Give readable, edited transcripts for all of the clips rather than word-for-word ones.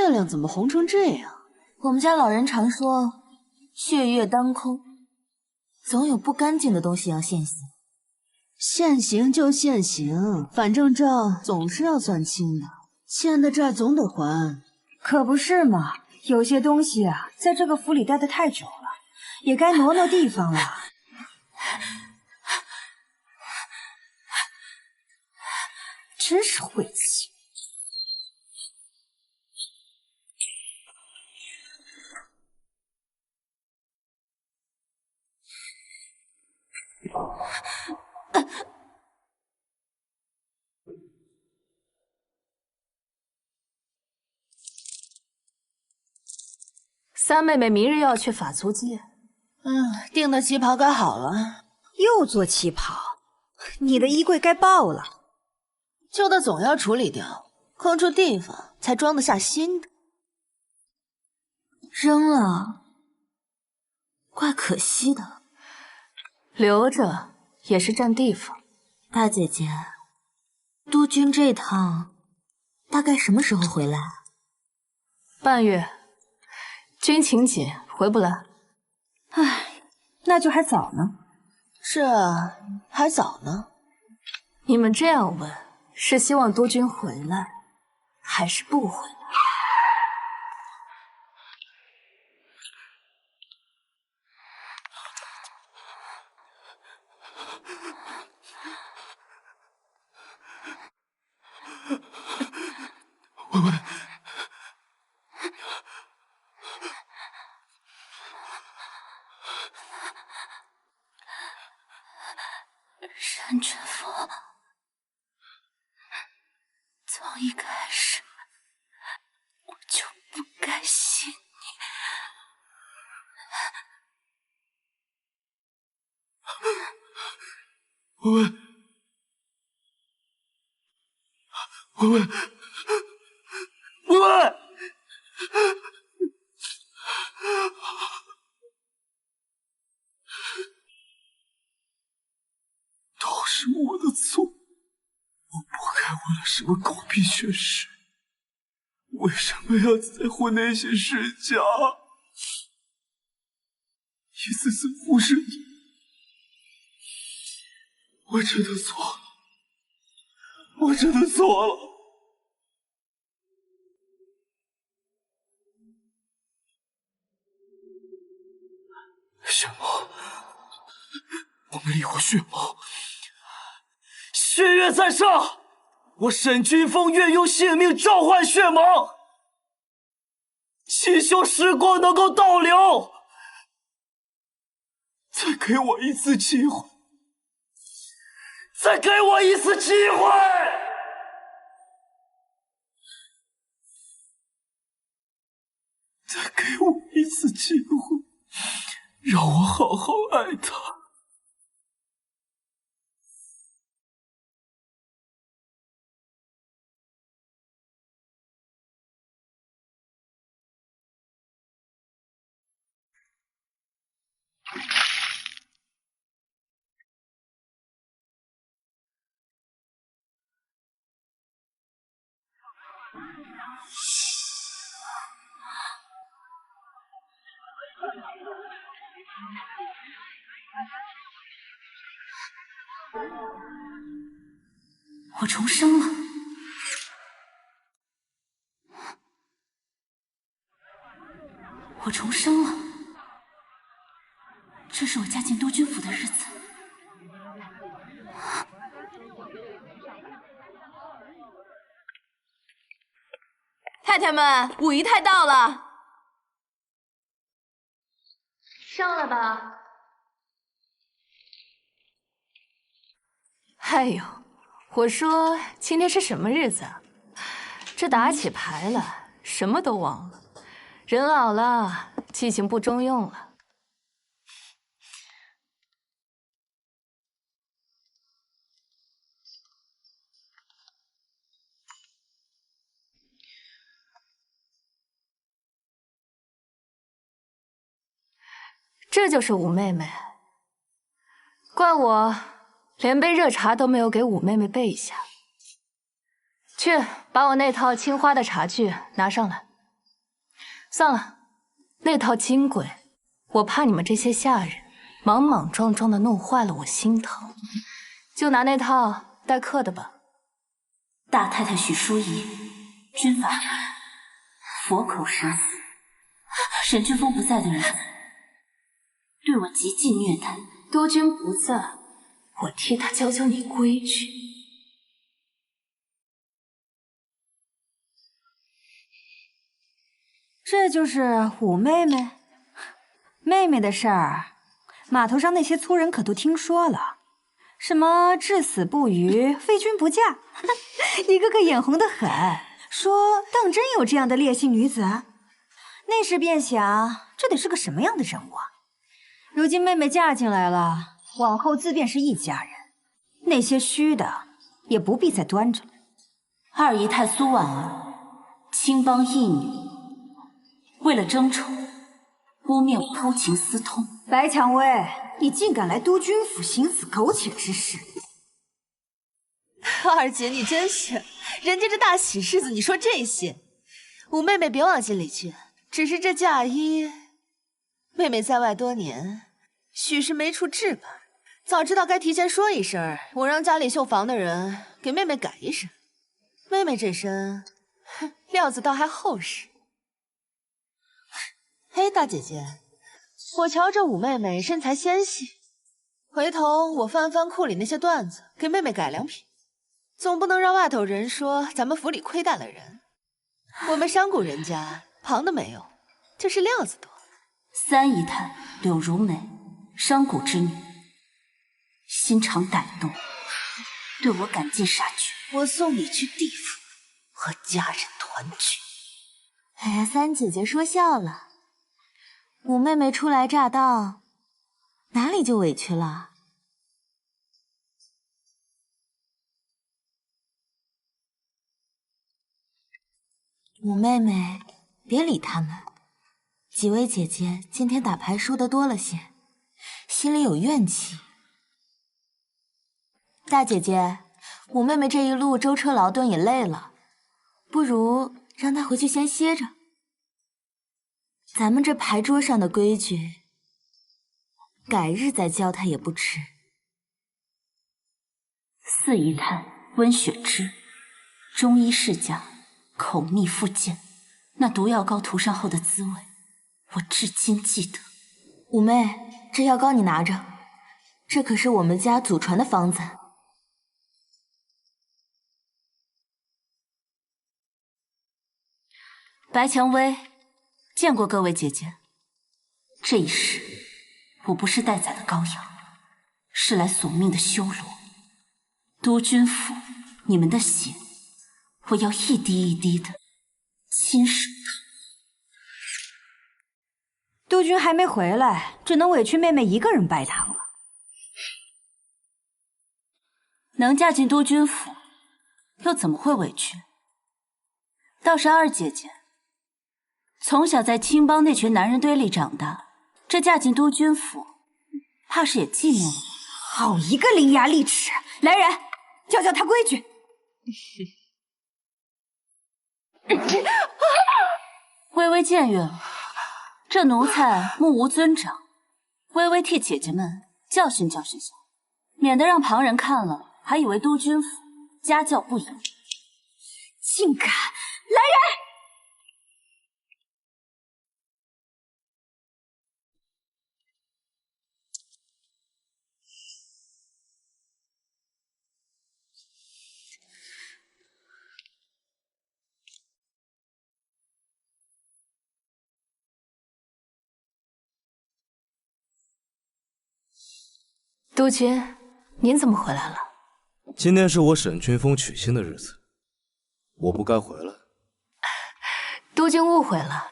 月亮怎么红成这样？我们家老人常说，血月当空，总有不干净的东西要现形。现形就现形，反正账总是要算清的，欠的债总得还。可不是嘛，有些东西啊，在这个府里待得太久了，也该挪挪地方了。真是晦气。三妹妹明日要去法租界，订的旗袍该好了。又做旗袍，你的衣柜该爆了。旧的总要处理掉，空出地方才装得下新的。扔了，怪可惜的。留着也是占地方。大姐姐，督军这趟大概什么时候回来？半月，军情紧，回不来。唉，那就还早呢。是啊，还早呢。你们这样问，是希望督军回来，还是不回来？文文，山泉风，从一开始我就不该信你。文文，文文，文文，都是我的错，我不该为了什么狗屁血誓，为什么要在乎那些世家？一次次忽视你，我真的错了，我真的错了。血眸，我们离火血眸，血月在上，我沈君峰愿用性命召唤血眸，祈求时光能够倒流，再给我一次机会，再给我一次机会！再给我一次机会，让我好好爱他。我重生了。我重生了。这是我嫁进督军府的日子。太太们，五姨太到了。上来吧。哎呦，我说今天是什么日子啊？这打起牌了，什么都忘了。人老了，记性不中用了。这就是五妹妹，怪我连杯热茶都没有给五妹妹备一下。去，把我那套青花的茶具拿上来。算了，那套金柜，我怕你们这些下人莽莽撞撞的弄坏了，我心疼。就拿那套待客的吧。大太太许淑仪，军法佛口杀死。沈君峰不在的日子，对我极尽虐待。督军不在，我替他教教你规矩。这就是五妹妹。妹妹的事儿，码头上那些粗人可都听说了。什么至死不渝，非君不嫁，一个个眼红得很，说当真有这样的烈性女子？那时便想，这得是个什么样的人物啊！如今妹妹嫁进来了，往后自便是一家人，那些虚的也不必再端着了。二姨太苏婉儿，青帮义女，为了争宠，污蔑我偷情私通。白蔷薇，你竟敢来督军府行此苟且之事！二姐，你真是，人家这大喜日子，你说这些，五妹妹别往心里去。只是这嫁衣，妹妹在外多年，许是没处置办。早知道该提前说一声，我让家里绣房的人给妹妹改一身。妹妹这身，料子倒还厚实。嘿，大姐姐，我瞧这五妹妹身材纤细，回头我翻翻库里那些缎子，给妹妹改良品，总不能让外头人说咱们府里亏待了人。我们山谷人家旁的没有，就是料子多。三姨太柳如梅，商贾之女，心肠歹毒，对我赶尽杀绝。我送你去地府和家人团聚。哎呀，三姐姐说笑了。五妹妹初来乍到，哪里就委屈了？五妹妹，别理他们。几位姐姐今天打牌输得多了些，心里有怨气。大姐姐，五妹妹这一路舟车劳顿也累了，不如让她回去先歇着。咱们这牌桌上的规矩，改日再教她也不迟。四姨太温雪芝，中医世家，口蜜腹剑，那毒药膏涂上后的滋味，我至今记得。五妹，这药膏你拿着，这可是我们家祖传的方子。白蔷薇，见过各位姐姐。这一世，我不是待宰的羔羊，是来索命的修罗。督军府，你们的血，我要一滴一滴的亲手烫。督军还没回来，只能委屈妹妹一个人拜堂了。能嫁进督军府，又怎么会委屈？倒是二姐姐，从小在青帮那群男人堆里长大，这嫁进督军府，怕是也寂寞了。好一个伶牙俐齿！来人，教教他规矩。微微僭越了，这奴才目无尊长，微微替姐姐们教训教训下，免得让旁人看了还以为督军府家教不严。竟敢！来人！督军，您怎么回来了？今天是我沈君峰娶亲的日子，我不该回来。督军误会了，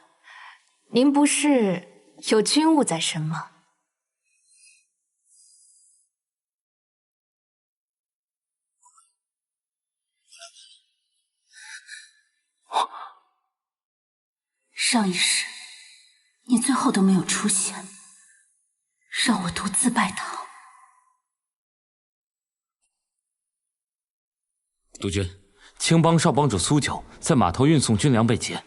您不是有军务在身吗？上一世，你最后都没有出现，让我独自拜堂。督军，青帮少帮主苏九在码头运送军粮被劫，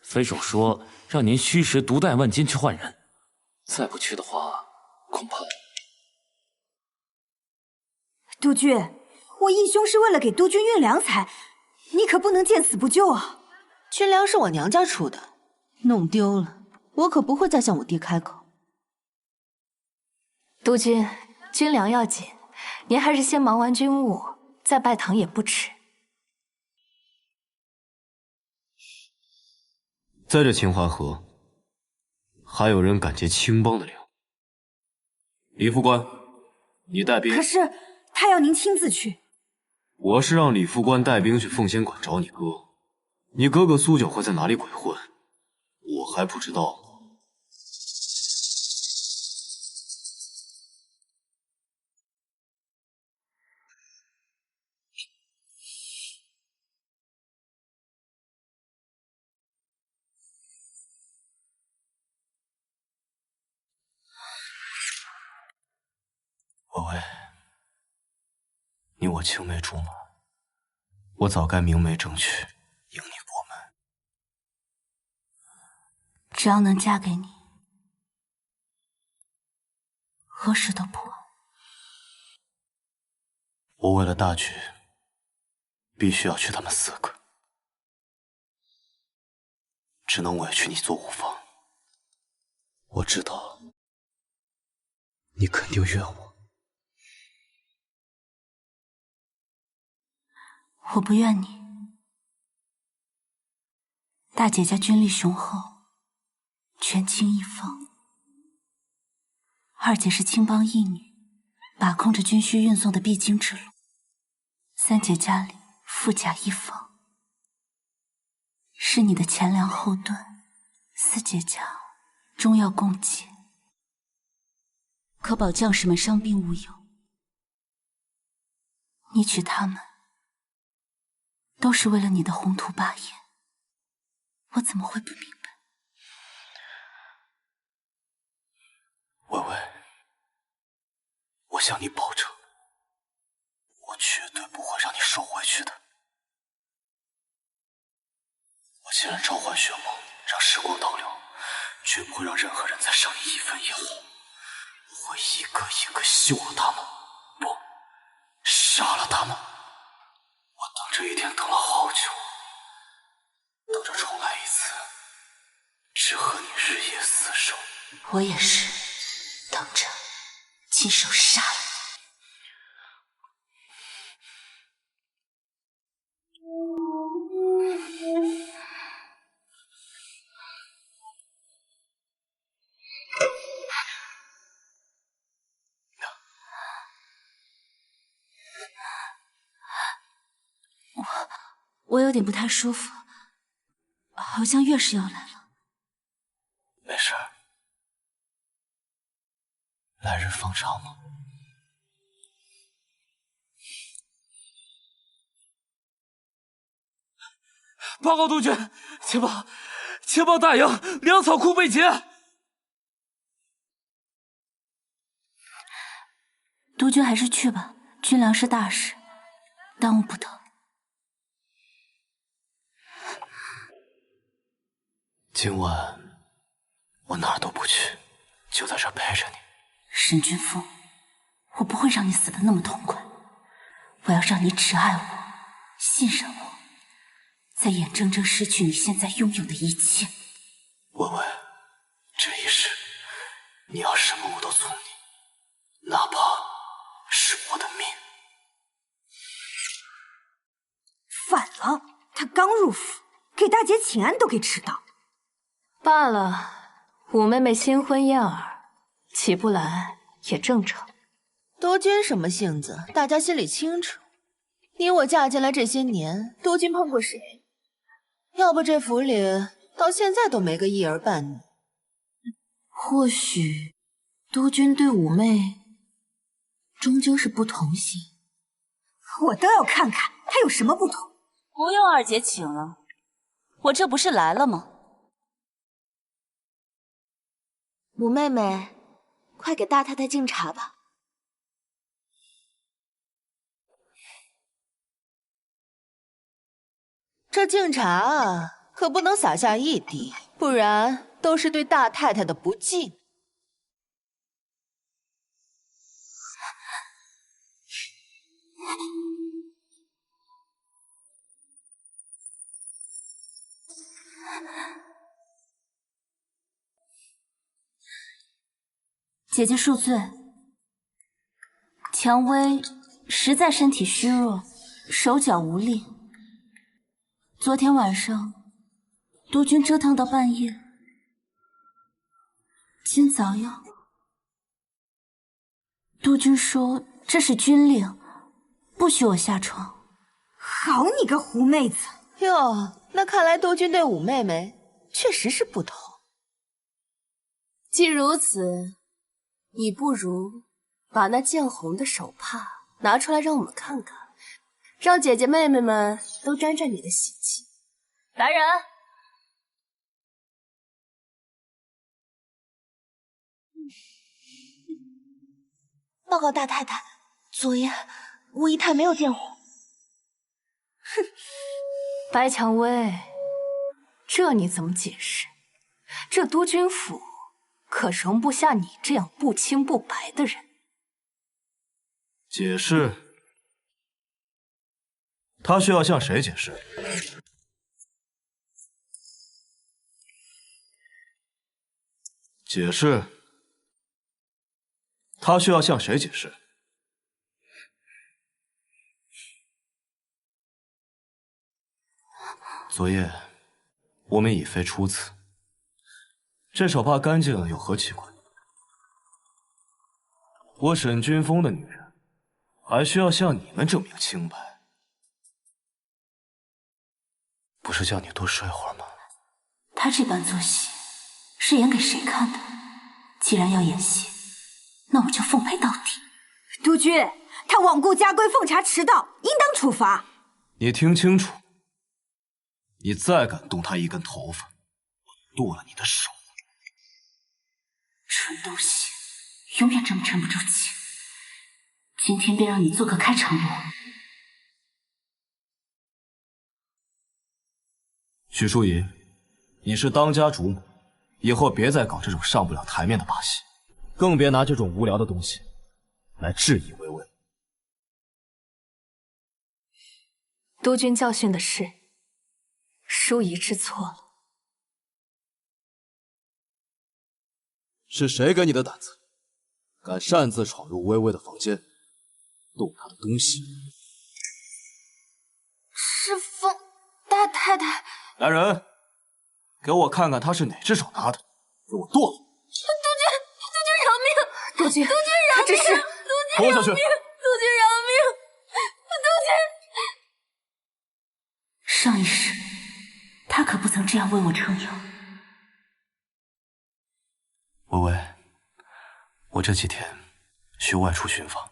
匪首说让您虚实独带万金去换人。再不去的话，恐怕……督军，我义兄是为了给督军运粮才，你可不能见死不救啊！军粮是我娘家出的，弄丢了，我可不会再向我爹开口。督军，军粮要紧，您还是先忙完军务，再拜堂也不迟。在这秦淮河，还有人敢劫青帮的粮？李副官，你带兵。可是他要您亲自去。我是让李副官带兵去凤仙馆找你哥，你哥哥苏九会在哪里鬼混，我还不知道吗？微微，你我青梅竹马，我早该明媒正娶，迎你过门。只要能嫁给你，何时都不晚。我为了大局，必须要娶他们4个，只能委屈你做五房。我知道，你肯定怨我。我不怨你。大姐家军力雄厚，权倾一方。二姐是青帮义女，把控着军需运送的必经之路。三姐家里富甲一方，是你的前粮后盾。四姐家中药供给，可保将士们伤病无忧。你娶他们，都是为了你的宏图霸业，我怎么会不明白？微微，我向你保证，我绝对不会让你受委屈的。我既然召唤血盟，让时光倒流，绝不会让任何人再伤你一分一毫。我会一个一个休了他们，不，杀了他们。我等这一天等了好久，等着重来一次，只和你日夜厮守。我也是，等着亲手杀了你。我有点不太舒服，好像月事要来了。没事，来日方长吗？报告督军，情报大营粮草库被劫。督军还是去吧，军粮是大事，耽误不得。今晚我哪儿都不去，就在这儿陪着你。沈君峰，我不会让你死得那么痛快，我要让你只爱我，信任我，再眼睁睁失去你现在拥有的一切。微微，这一世你要什么我都从你，哪怕是我的命。反了，他刚入府，给大姐请安都给迟到。罢了，五妹妹新婚燕尔，起不来也正常。督军什么性子，大家心里清楚。你我嫁进来这些年，督军碰过谁？要不这府里到现在都没个一儿半女。或许督军对五妹终究是不同心。我倒要看看他有什么不同。不用二姐请了，我这不是来了吗？五妹妹，快给大太太敬茶吧。这敬茶啊，可不能洒下一滴，不然都是对大太太的不敬。姐姐恕罪，蔷薇实在身体虚弱，手脚无力。昨天晚上，督军折腾到半夜，今早要……督军说这是军令，不许我下床。好你个狐妹子！哟，那看来督军对五妹妹确实是不同。既如此，你不如把那见红的手帕拿出来让我们看看，让姐姐妹妹们都沾沾你的喜气。来人！报告大太太，昨夜吴姨太没有见红。哼，白蔷薇，这你怎么解释？这督军府可容不下你这样不清不白的人。解释？他需要向谁解释？解释？他需要向谁解释？昨夜我们已非初次，这手帕干净有何奇怪？我沈君峰的女人，还需要向你们证明清白？不是叫你多睡会儿吗？他这般做戏，是演给谁看的？既然要演戏，那我就奉陪到底。督军，他罔顾家规，奉茶迟到，应当处罚。你听清楚，你再敢动他一根头发，我剁了你的手！蠢东西，永远这么沉不住气。今天便让你做个开场罗。许淑仪，你是当家主母，以后别再搞这种上不了台面的把戏，更别拿这种无聊的东西来质疑微微。督军教训的是，淑仪知错了。是谁给你的胆子，敢擅自闯入微微的房间，动她的东西？是风大太太。来人，给我看看他是哪只手拿的，给我剁了！督军饶命！督军饶命！他这是拖下去！督军饶命！督军。上一世，他可不曾这样为我撑腰。微微，我这几天需外出巡访，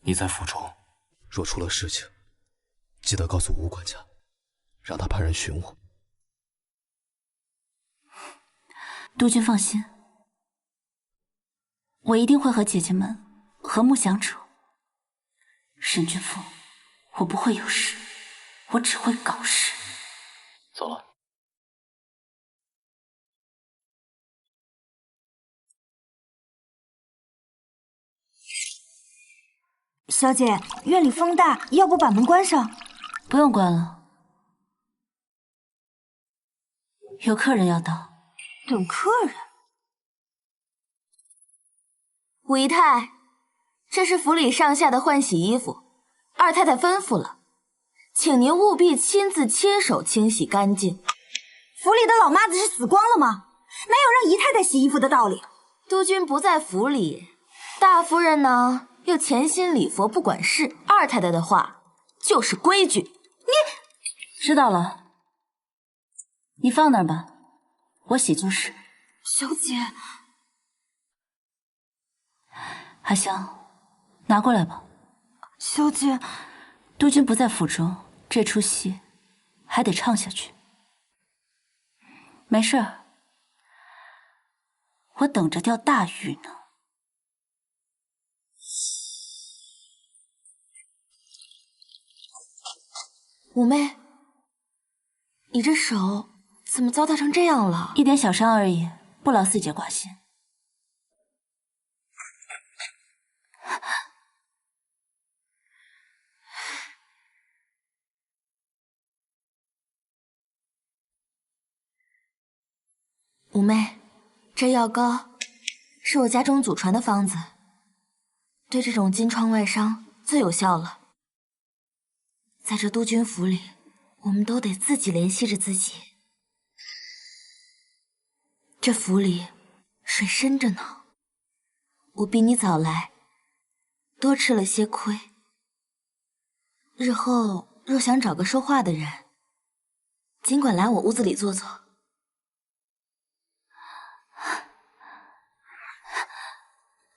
你在府中，若出了事情，记得告诉吴管家，让他派人寻我。督军放心，我一定会和姐姐们和睦相处。沈君峰，我不会有事，我只会搞事。走了。小姐，院里风大，要不把门关上？不用关了，有客人要到。有客人？武姨太，这是府里上下的换洗衣服，二太太吩咐了，请您务必亲自亲手清洗干净。府里的老妈子是死光了吗？哪有让姨太太洗衣服的道理？督军不在府里，大夫人呢又潜心礼佛不管事，二太太的话就是规矩。知道了，你放那儿吧，我洗就是。小姐，海香，拿过来吧。小姐，督军不在府中，这出戏还得唱下去。没事儿，我等着钓大鱼呢。五妹，你这手怎么糟蹋成这样了？一点小伤而已，不劳四姐挂心。五妹，这药膏是我家中祖传的方子，对这种金创外伤最有效了。在这督军府里，我们都得自己联系着自己。这府里水深着呢，我比你早来，多吃了些亏。日后若想找个说话的人，尽管来我屋子里坐坐。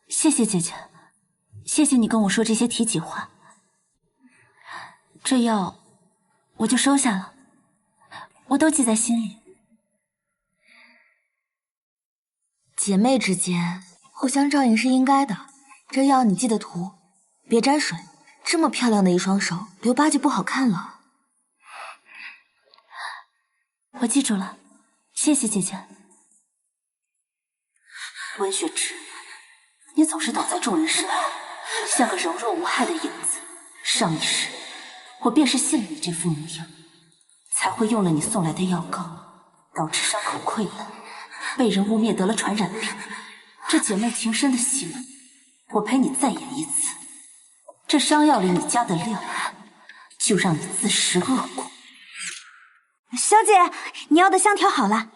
谢谢姐姐，谢谢你跟我说这些体己话。这药我就收下了，我都记在心里。姐妹之间互相照应是应该的，这药你记得涂，别沾水。这么漂亮的一双手，留疤就不好看了。我记住了，谢谢姐姐。温雪芝，你总是躲在众人身后，像个柔弱无害的影子。上一世，我便是信了你这副模样，才会用了你送来的药膏，导致伤口溃烂，被人污蔑得了传染病。这姐妹情深的戏码，我陪你再演一次。这伤药里你加的料，就让你自食恶果。小姐，你要的香调好了，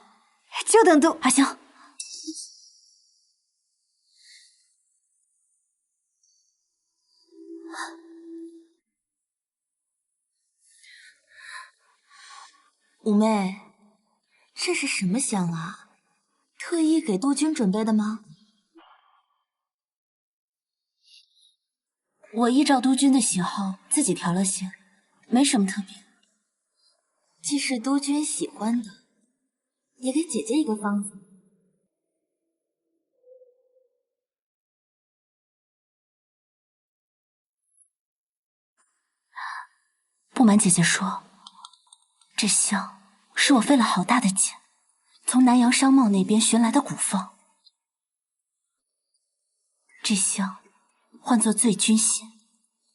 就等阿香。五妹，这是什么香啊？特意给督军准备的吗？我依照督军的喜好自己调了些，没什么特别。既是督军喜欢的，也给姐姐一个方子。不瞒姐姐说，这香是我费了好大的劲，从南阳商贸那边寻来的古方。这香唤作醉君心，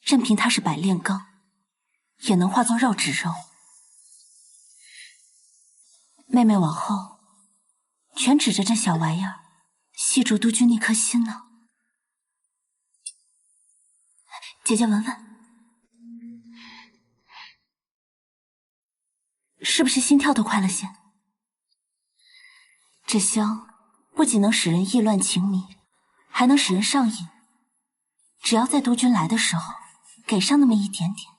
任凭它是百炼钢，也能化作绕指柔。妹妹往后全指着这小玩意儿系住督军那颗心呢。姐姐闻闻，是不是心跳都快了些？这香不仅能使人意乱情迷，还能使人上瘾。只要在督军来的时候给上那么一点点，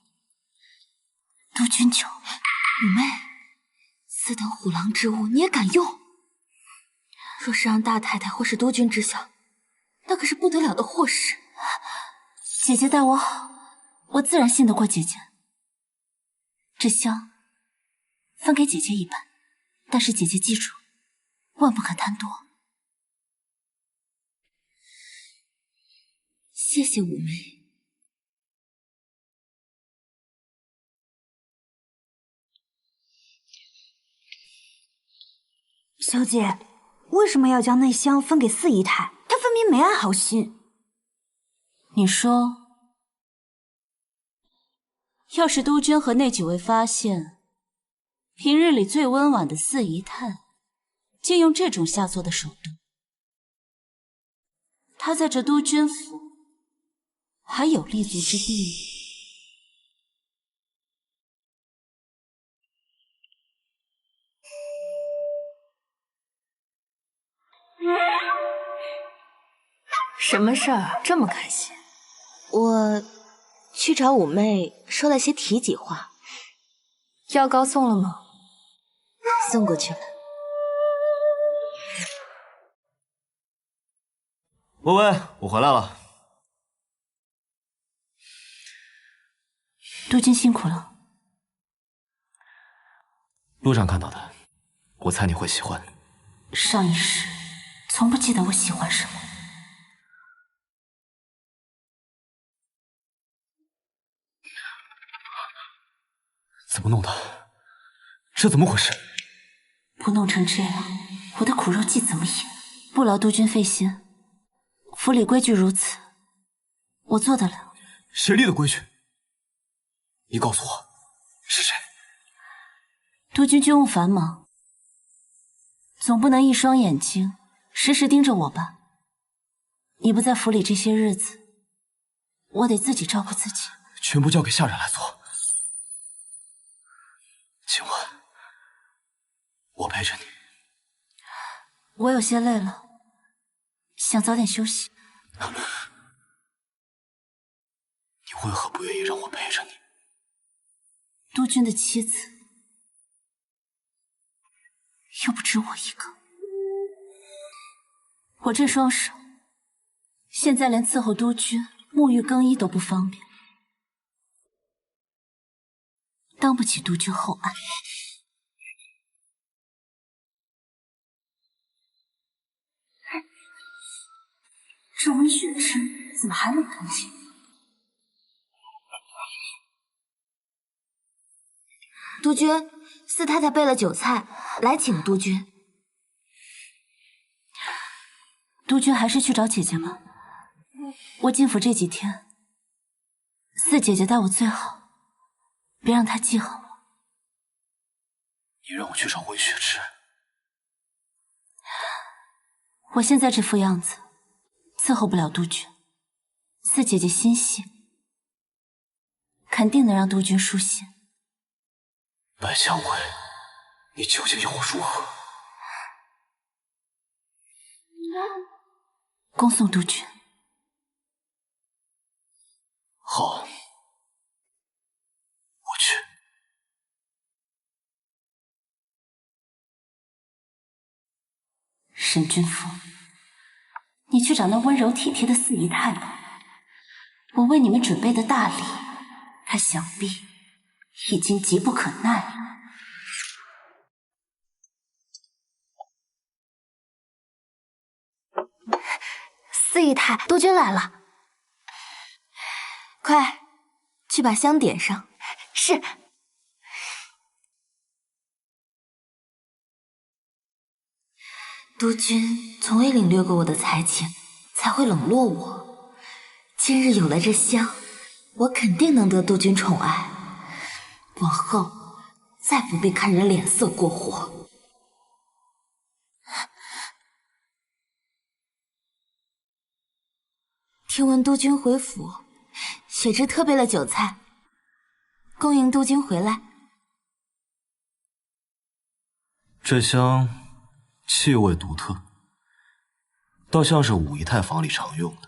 督军就……五妹，此等虎狼之物你也敢用？若是让大太太或是督军知晓，那可是不得了的祸事。姐姐待我好，我自然信得过姐姐。这香分给姐姐一半，但是姐姐记住，万不可贪多。谢谢五妹。小姐，为什么要将那香分给四姨太？她分明没安好心。你说，要是督军和那几位发现，平日里最温婉的四姨太，竟用这种下作的手段，她在这督军府还有立足之地吗？什么事儿这么开心？我去找五妹说了些体己话。药膏送了吗？送过去了。微微，我回来了。督军辛苦了。路上看到的，我猜你会喜欢。上一世从不记得我喜欢什么。怎么弄的？这怎么回事？不果弄成这样，我的苦肉计怎么演？不劳督军费心，府里规矩如此，我做得了。谁立的规矩？你告诉我，是谁？督军军务繁忙，总不能一双眼睛时时盯着我吧？你不在府里这些日子，我得自己照顾自己。全部交给下人来做。今晚我陪着你。我有些累了，想早点休息。你为何不愿意让我陪着你？督军的妻子又不止我一个，我这双手现在连伺候督军沐浴更衣都不方便，当不起督军厚爱。这温血汁怎么还没干净？督军，四太太备了酒菜，来请督军。督军还是去找姐姐吧。我进府这几天，四姐姐待我最好，别让她记恨我。你让我去找温雪芝？我现在这副样子，伺候不了督军。四姐姐心细，肯定能让督军舒心。白蔷薇，你究竟要我如何？恭送督军。好，我去。沈君夫，你去找那温柔体贴的四姨太吧。我为你们准备的大礼，她想必已经急不可耐了。四姨太，督军来了，快去把香点上。是。督军从未领略过我的才情，才会冷落我。今日有了这香，我肯定能得督军宠爱，往后再不必看人脸色过活。听闻督军回府，雪芝特备了酒菜，恭迎督军回来。这香气味独特，倒像是五姨太房里常用的。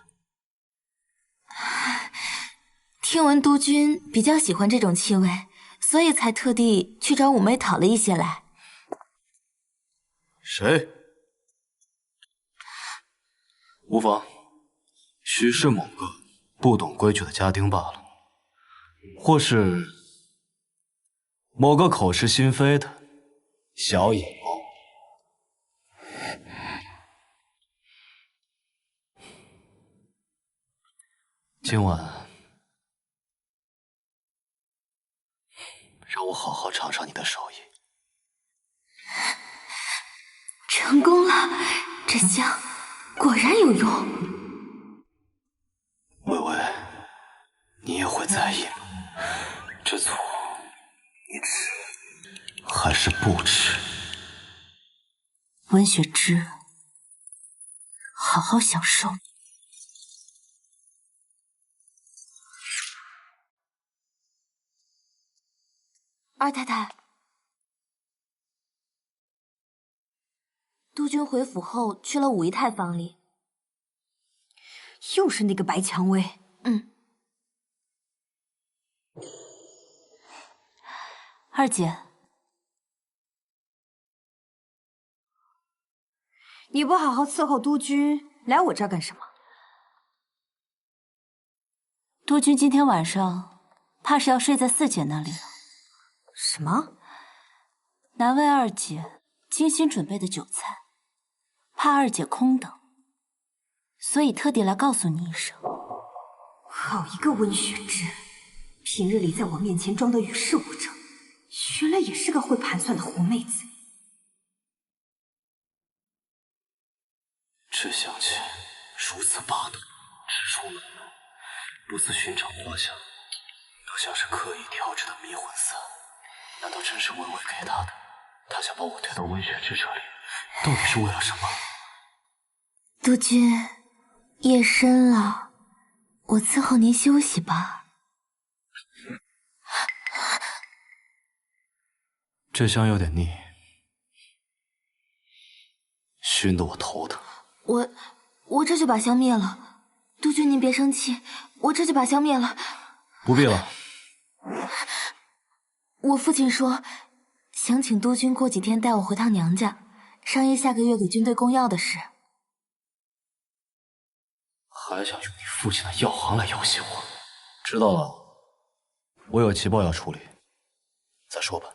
听闻督军比较喜欢这种气味，所以才特地去找五妹讨了一些来。谁？无妨，许是某个不懂规矩的家丁罢了，或是某个口是心非的小野猫。今晚让我好好尝尝你的手艺。成功了，这香果然有用。微微，你也会在意吗？这醋你吃还是不吃？温雪芝，好好享受。二太太，督军回府后去了五姨太房里。又是那个白蔷薇。二姐，你不好好伺候督军，来我这儿干什么？督军今天晚上怕是要睡在四姐那里了。什么？难为二姐精心准备的酒菜，怕二姐空等，所以特地来告诉你一声。好一个温雪芝，平日里在我面前装得与世无争，原来也是个会盘算的狐妹子。这香气如此霸道，直戳门路，不似寻常花香，更像是刻意调制的迷魂散。难道真是微微给他的？他想把我推到温雪之这里，到底是为了什么？督军，夜深了，我伺候您休息吧。这香有点腻，熏得我头疼。我这就把香灭了。督军您别生气，我这就把香灭了。不必了。我父亲说，想请督军过几天带我回趟娘家，商议下个月给军队供药的事。还想用你父亲的药行来要挟我？知道了，我有急报要处理，再说吧。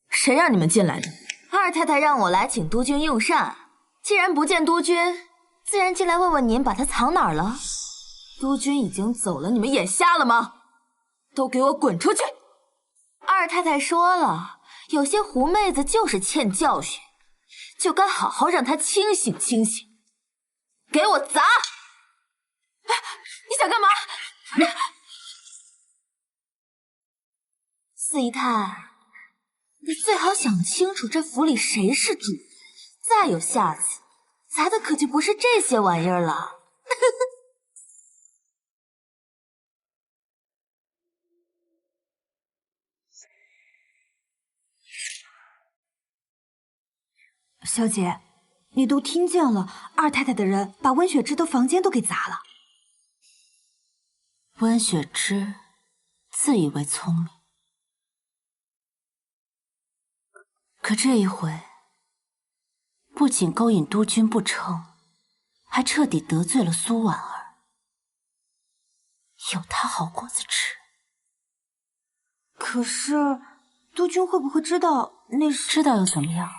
谁让你们进来的？二太太让我来请督军用膳，既然不见督军，自然进来问问您把他藏哪儿了。督军已经走了，你们眼瞎了吗？都给我滚出去！二太太说了，有些狐妹子就是欠教训，就该好好让她清醒清醒。给我砸！你想干嘛？四姨太，你最好想清楚这府里谁是主人，再有下次，砸的可就不是这些玩意儿了。小姐，你都听见了，二太太的人把温雪芝的房间都给砸了。温雪芝自以为聪明，可这一回不仅勾引督军不成，还彻底得罪了苏婉儿，有她好果子吃。可是督军会不会知道那是？知道又怎么样？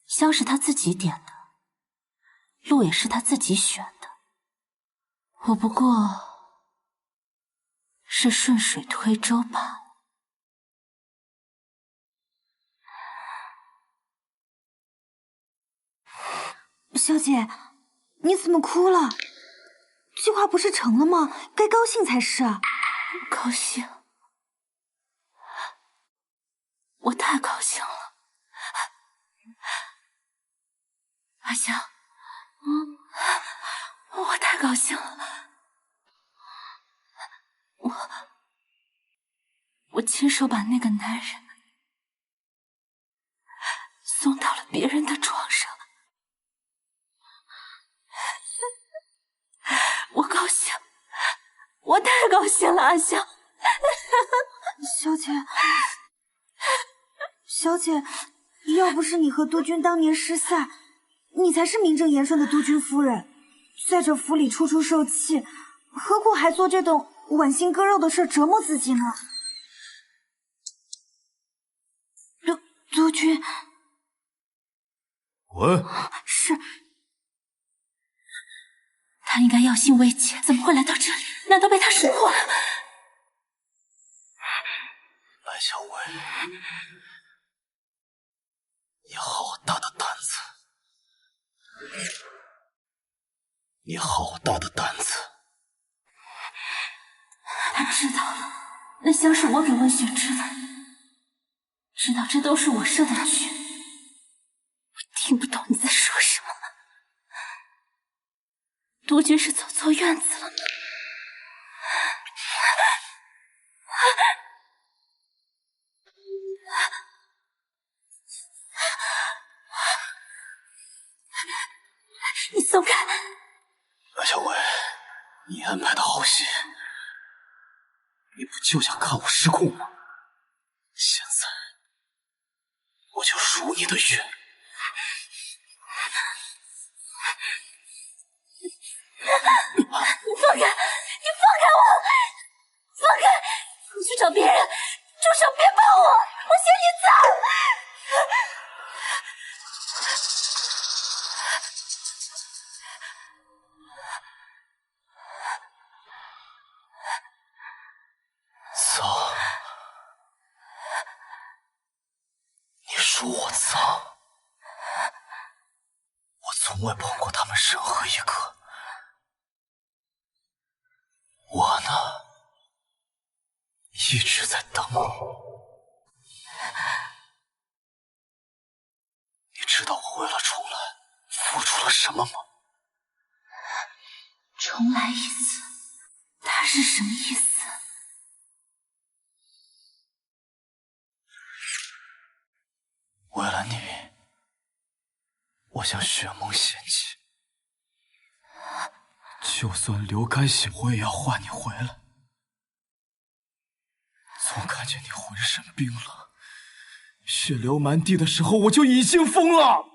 香是他自己点的，路也是他自己选的，我不过是顺水推舟罢了。小姐，你怎么哭了？计划不是成了吗？该高兴才是啊！高兴，我太高兴了。阿香，我太高兴了。我亲手把那个男人送到了别人的床上，我高兴，我太高兴了，阿香。小姐，小姐，要不是你和督军当年失散，你才是名正言顺的督军夫人，在这府里处处受气，何苦还做这种剜心割肉的事折磨自己呢？督军，滚！是。他应该要信未解，怎么会来到这里？难道被他识破了？白小薇，你好大的胆子！你好大的胆子！他知道了，那香是我给温雪吃的，知道这都是我设的局。我听不懂你在说什么。督军是走错院子了吗？你松开！白小薇，你安排的好戏，你不就想看我失控吗？现在我就如你的愿。你放开！你放开我！放开！你去找别人，住手！别碰我！我嫌你脏！说我脏，我从未碰过他们任何一个。我呢，一直在等你。你知道我为了重来付出了什么吗？重来一次，他是什么意思？为了你，我向雪梦献祭，就算流干血，我也要换你回来。从看见你浑身冰冷，血流满地的时候，我就已经疯了。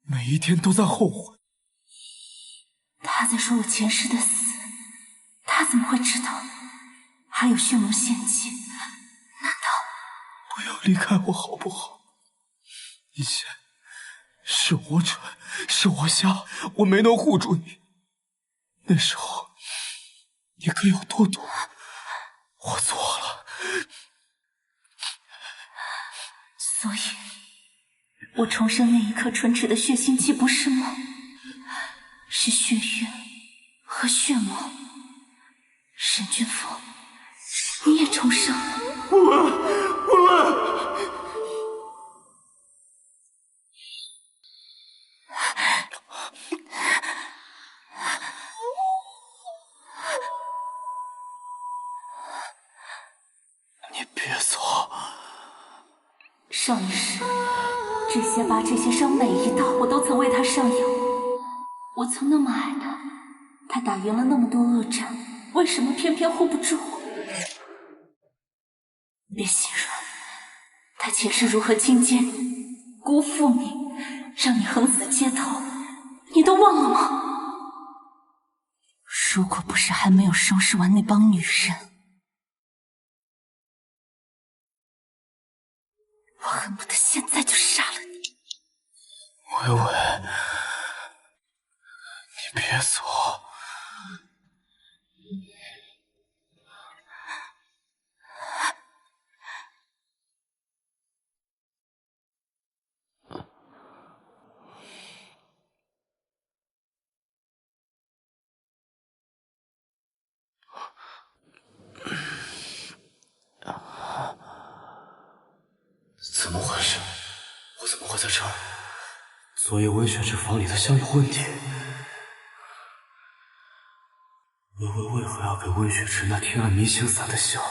每一天都在后悔。他在说我前世的死，他怎么会知道？还有血盟献祭，难道……不要离开我好不好？以前是我蠢，是我瞎，我没能护住你。那时候你可有多懂？我错了。所以，我重生那一刻唇齿的血腥既不是梦，是血月和血盟。沈君峰，你也重生了。你别走。上一世，这些疤这些伤，每一道我都曾为他上药。我曾那么爱他，他打赢了那么多恶战，为什么偏偏护不住我？别心软，他前世如何轻贱你，辜负你，让你横死街头，你都忘了吗？如果不是还没有收拾完那帮女人，我恨不得现在就杀了你。微微，你别走。怎么回事？我怎么会在这儿？昨夜温雪池房里的香有问题。微微为何要给温雪池那贴了迷情伞的香？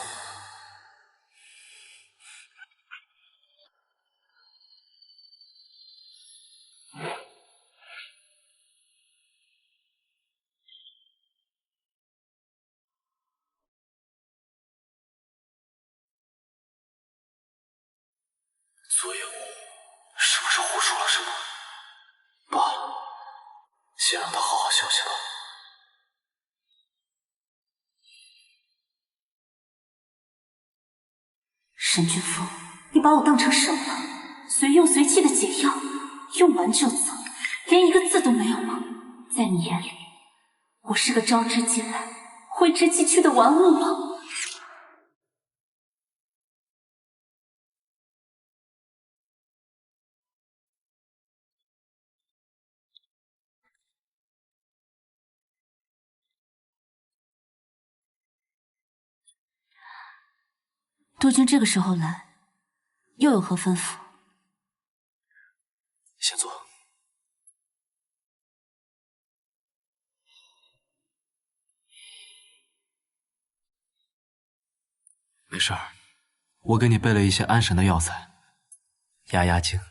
昨夜我是不是胡说了什么？罢了，先让他好好休息吧。沈君峰，你把我当成什么了？随用随弃的解药，用完就走，连一个字都没有吗？在你眼里，我是个招之即来、挥之即去的玩物吗？督军这个时候来，又有何吩咐？先坐。没事儿，我给你备了一些安神的药材，压压惊。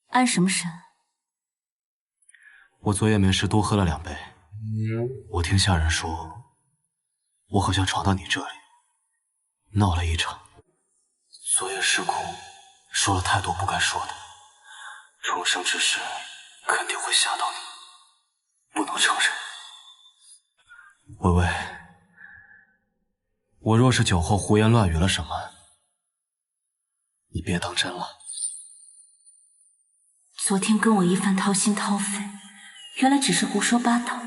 安什么神？我昨夜没事多喝了2杯。我听下人说，我好像闯到你这里，闹了一场。昨夜失控，说了太多不该说的。重生之事肯定会吓到你，不能承认。微微，我若是酒后胡言乱语了什么，你别当真了。昨天跟我一番掏心掏肺，原来只是胡说八道。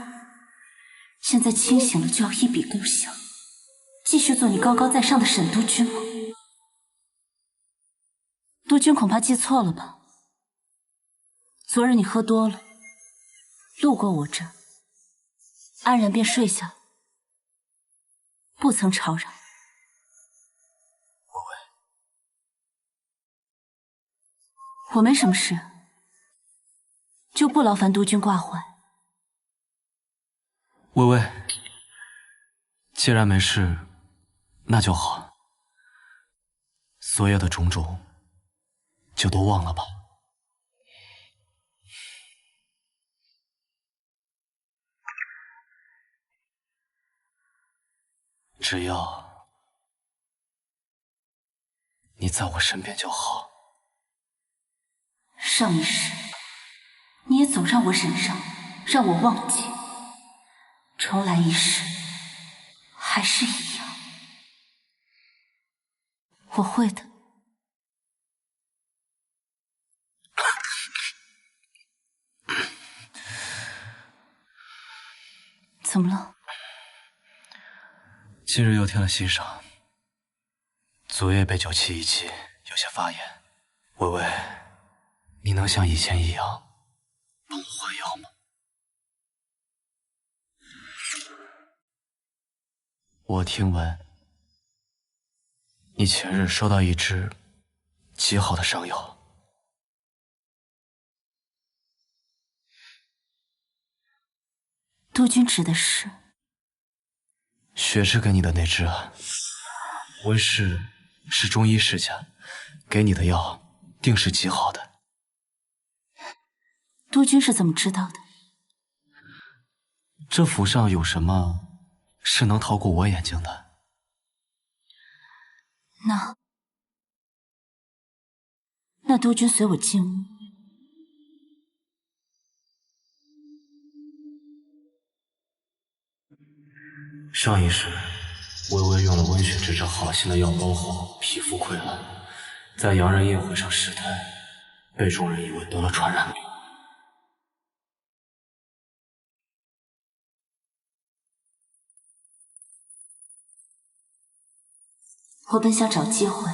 现在清醒了就要一笔勾销，继续做你高高在上的沈督军吗？督军恐怕记错了吧？昨日你喝多了，路过我这，安然便睡下了，不曾吵扰。我没什么事，就不劳烦督军挂怀。微微，既然没事，那就好。所有的种种，就都忘了吧。只要你在我身边就好。上一世，你也总让我忍让，让我忘记。重来一世，还是一样。我会的。怎么了？今日又添了新伤，昨夜被酒气一气，有些发炎。微微，你能像以前一样帮我换药吗？我听闻你前日收到一支极好的伤药，督军指的是雪芝给你的那支啊。温氏是中医世家，给你的药定是极好的。督军是怎么知道的？这府上有什么是能逃过我眼睛的？那督军随我进屋。上一世，微微用了温雪芝这好心的药包后，皮肤溃烂，在洋人宴会上失态，被众人以为得了传染病。我本想找机会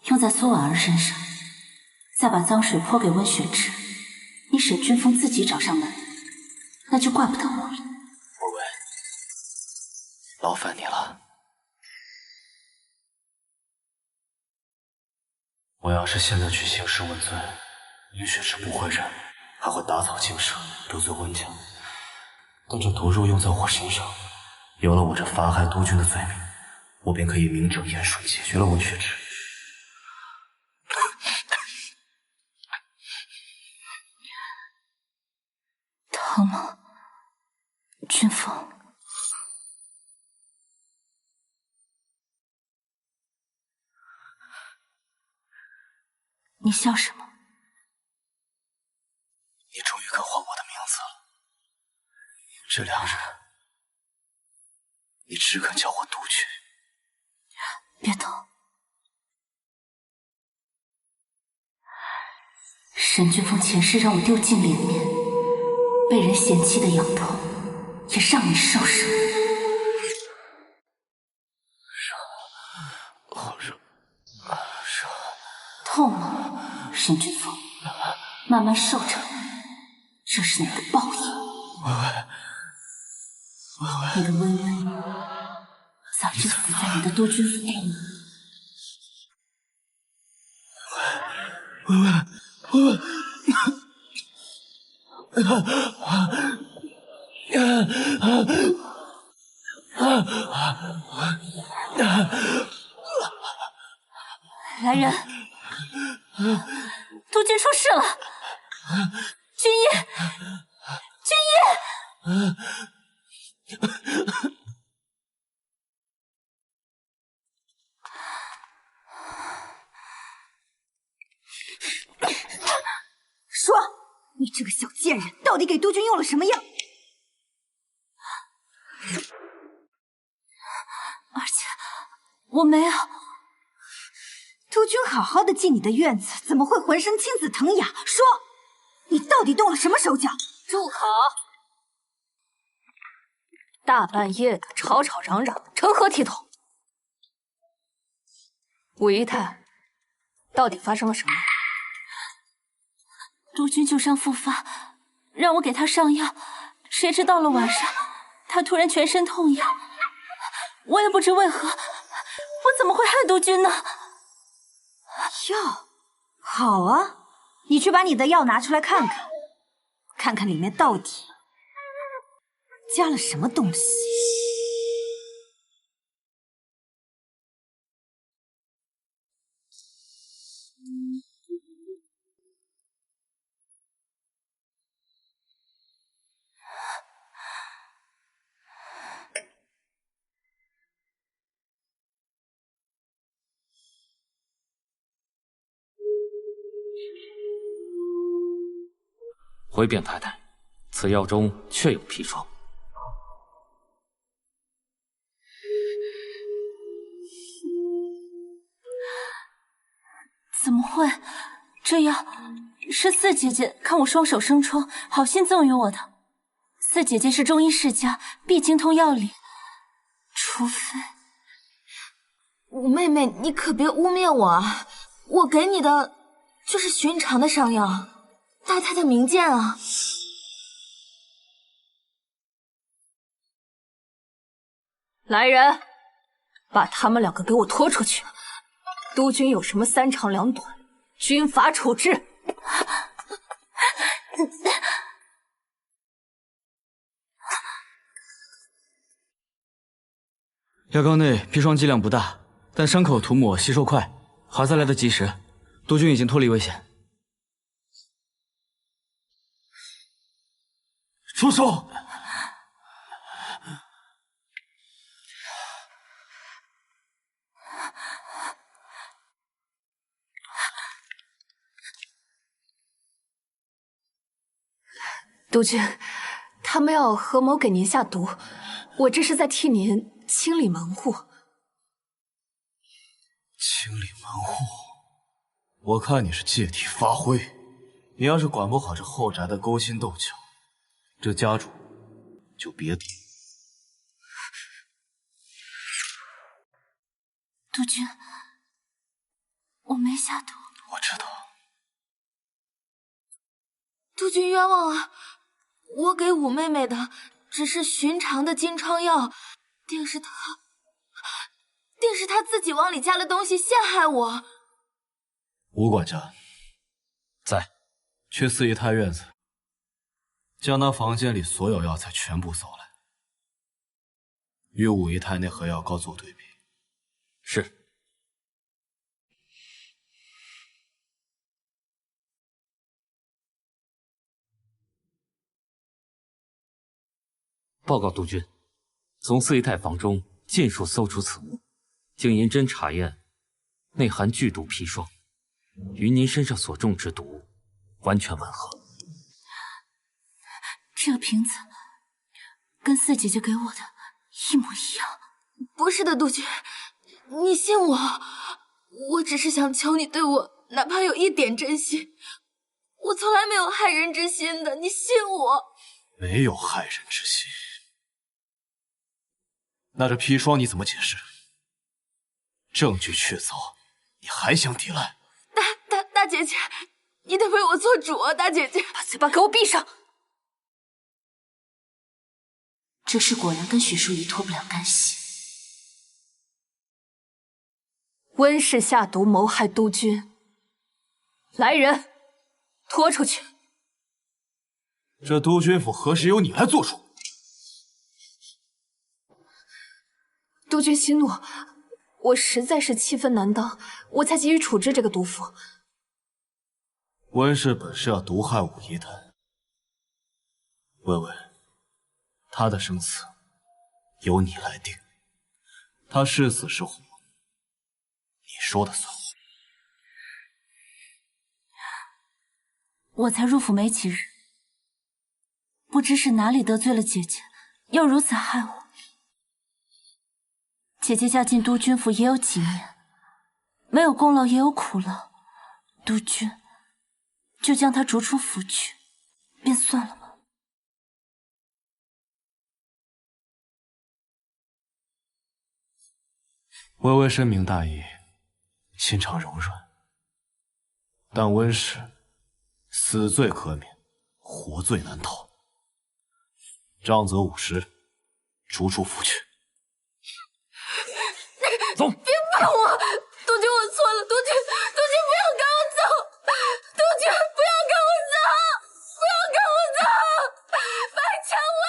用在苏婉儿身上，再把脏水泼给温雪芝，你沈君峰自己找上门，那就怪不得我了。微微，劳烦你了。我要是现在去兴师问罪，温雪芝不会忍，还会打草惊蛇，得罪温家。但这毒肉用在我身上，有了我这妨害督军的罪名，我便可以名正言顺解决了温雪芝。疼吗，君峰？你笑什么？你终于肯唤我的名字了。这2日，你只肯叫我督军。别动。沈君峰前世让我丢尽脸面，被人嫌弃的痒痛，也让你受伤。热，好热，热。痛吗，沈君峰？慢慢受着，这是你的报应。你的微微早就死在你的督军府大门。微微，来人！督军出事了！军医！军医！说，你这个小贱人，到底给督军用了什么药？而且我没有。督军好好的进你的院子，怎么会浑身青紫藤芽？说，你到底动了什么手脚？住口！大半夜的吵吵嚷嚷，成何体统？武姨太，到底发生了什么？督军旧伤复发，让我给他上药，谁知到了晚上，他突然全身痛痒，我也不知为何，我怎么会害督军呢？药，好啊，你去把你的药拿出来看看，看看里面到底加了什么东西。回禀太太，此药中确有砒霜。怎么会？这药是四姐姐看我双手生疮，好心赠予我的。四姐姐是中医世家，必精通药理，除非……五妹妹，你可别污蔑我啊！我给你的就是寻常的伤药，大太太明鉴啊！来人，把他们两个给我拖出去！督军有什么三长两短，军法处置。药膏内砒霜剂量不大，但伤口涂抹吸收快，好在来得及时，督军已经脱离危险。住手！督军，他们要合谋给您下毒，我这是在替您清理门户。清理门户？我看你是借题发挥。你要是管不好这后宅的勾心斗角，这家主就别提。督军，我没下毒。我知道。督军冤枉啊！我给五妹妹的只是寻常的金疮药，定是她自己往里加了东西陷害我。吴管家在，去四姨太院子，将那房间里所有药材全部搜来，与五姨太那盒药膏做对比。是。报告督军，从四姨太房中尽数搜出此物，经银针查验，内含剧毒砒霜，与您身上所中之毒完全吻合。这个瓶子跟四姐姐给我的一模一样。不是的，督军，你信我，我只是想求你对我哪怕有一点真心，我从来没有害人之心的，你信我。没有害人之心。那这砒霜你怎么解释？证据确凿，你还想抵赖？大姐姐，你得为我做主啊！大姐姐，把嘴巴给我闭上！这事果然跟许淑仪脱不了干系。温氏下毒谋害督军，来人，拖出去！这督军府何时由你来做主？督军息怒，我实在是气愤难当，我才急于处置这个毒妇。温氏本是要毒害五姨太，微微，她的生死由你来定，她是死是活，你说的算。我才入府没几日，不知是哪里得罪了姐姐，要如此害我。姐姐嫁进督军府也有几年，没有功劳也有苦劳，督军就将她逐出府去，便算了吧。微微深明大义，心肠柔软，但温氏死罪可免，活罪难逃。杖责50，逐出府去。走！别碰我，督军，我错了，督军，不要赶我走，督军，不要赶我走，不要赶我走，白蔷薇。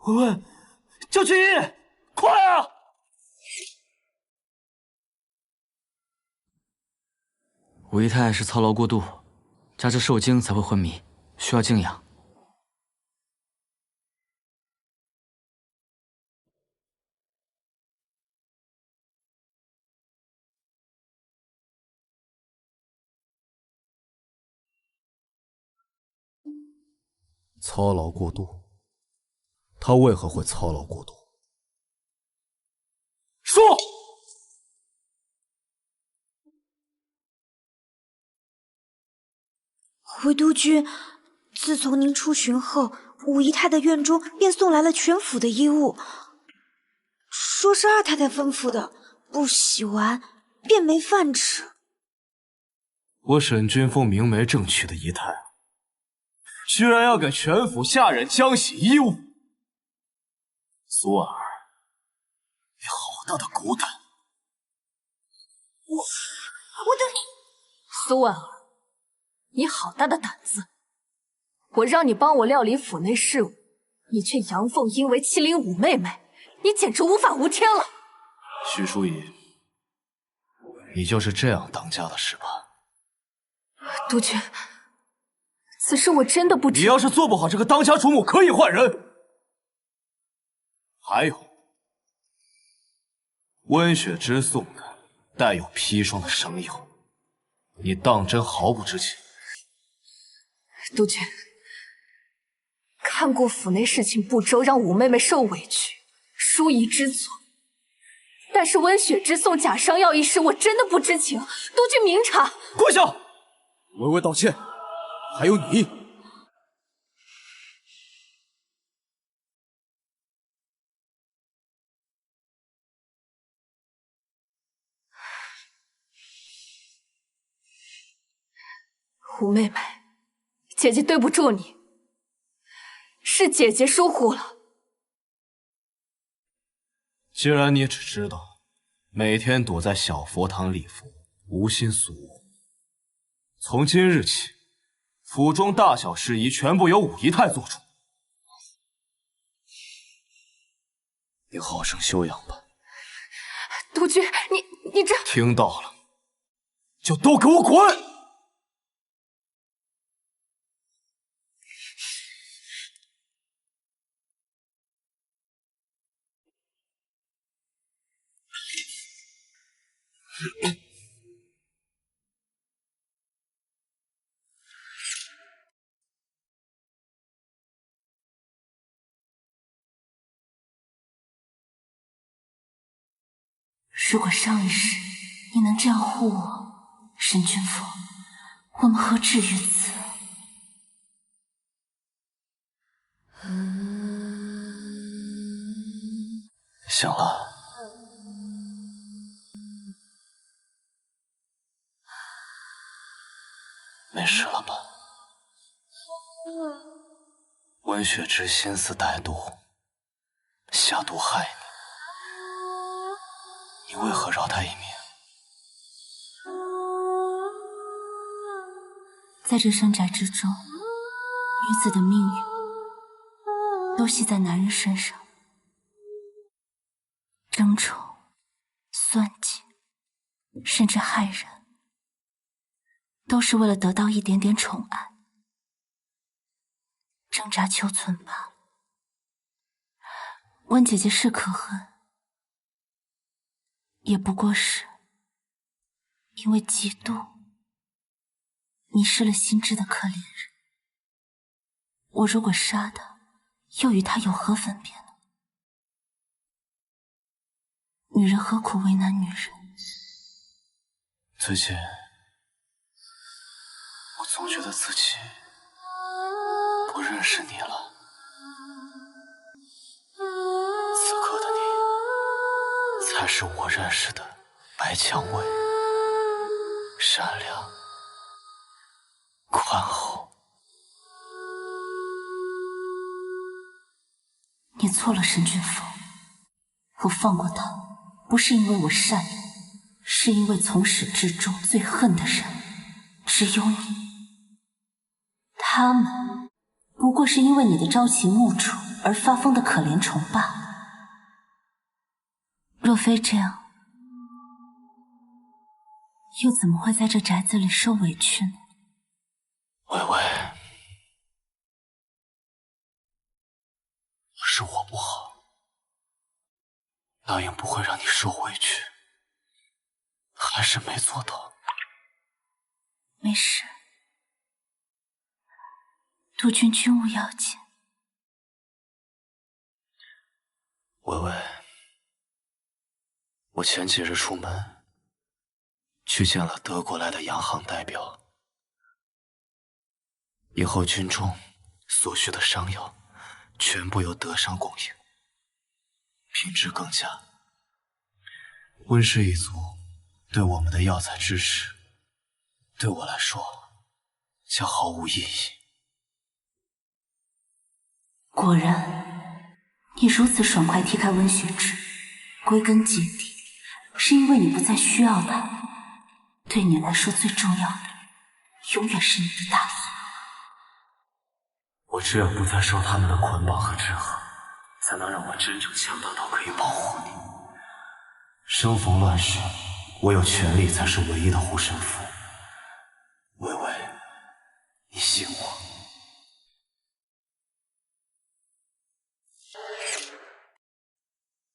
文，救军医，快啊！武姨太是操劳过度，加之受惊才会昏迷，需要静养。操劳过度，他为何会操劳过度？说！回督军，自从您出巡后，武姨太的院中便送来了全府的衣物，说是二太太吩咐的，不洗完便没饭吃。我沈君峰明媒正娶的姨太，居然要给全府下人浆洗衣物，苏婉儿，你好大的狗胆！我的苏婉儿，你好大的胆子！我让你帮我料理府内事务，你却阳奉阴违欺凌五妹妹，你简直无法无天了！许淑仪，你就是这样当家的是吧？督军，此事我真的不知。你要是做不好这个当家主母，可以换人。还有，温雪之送的带有砒霜的生药，你当真毫不知情？督军，看过府内事情不周，让五妹妹受委屈，淑仪知错。但是温雪之送假伤药一事，我真的不知情，督军明察。跪下，微微道歉。还有你，五妹妹，姐姐对不住你，是姐姐疏忽了。既然你只知道每天躲在小佛堂礼佛，无心俗务，从今日起，府中大小事宜全部由武姨太做主，你好生休养吧。督军，你这……听到了，就都给我滚！如果上一世你能这样护我，沈君峰，我们何至于此？醒了。没事了吧？温雪之心思歹毒，下毒害你，你为何饶他一命？在这深宅之中，女子的命运都系在男人身上，争宠、算计，甚至害人，都是为了得到一点点宠爱，挣扎求存罢了。温姐姐是可恨，也不过是因为嫉妒迷失了心智的可怜人。我如果杀他，又与他有何分别呢？女人何苦为难女人？最近，我总觉得自己我认识你了。此刻的你，才是我认识的白蔷薇，善良、宽厚。你错了，神君府。我放过他，不是因为我善良，是因为从始至终最恨的人只有你。他们不过是因为你的朝秦暮楚而发疯的可怜虫罢了。若非这样，又怎么会在这宅子里受委屈呢？微微，是我不好，答应不会让你受委屈，还是没做到。没事，督军军务要紧。微微，我前几日出门，去见了德国来的洋行代表，以后军中所需的伤药全部由德商供应，品质更佳。温氏一族对我们的药材支持，对我来说将毫无意义。果然，你如此爽快踢开温雪芝，归根结底是因为你不再需要他。对你来说最重要的，永远是你的大义。我只有不再受他们的捆绑和制衡，才能让我真正强大到可以保护你。生逢乱世，我有权利才是唯一的护身符。微微，你信我。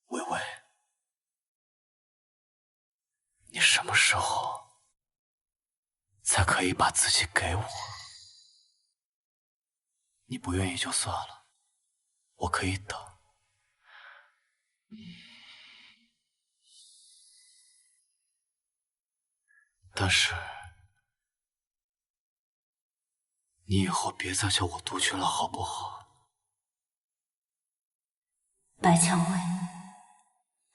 微微，你什么时候才可以把自己给我？你不愿意就算了，我可以等。但是，你以后别再叫我督军了，好不好？白蔷薇，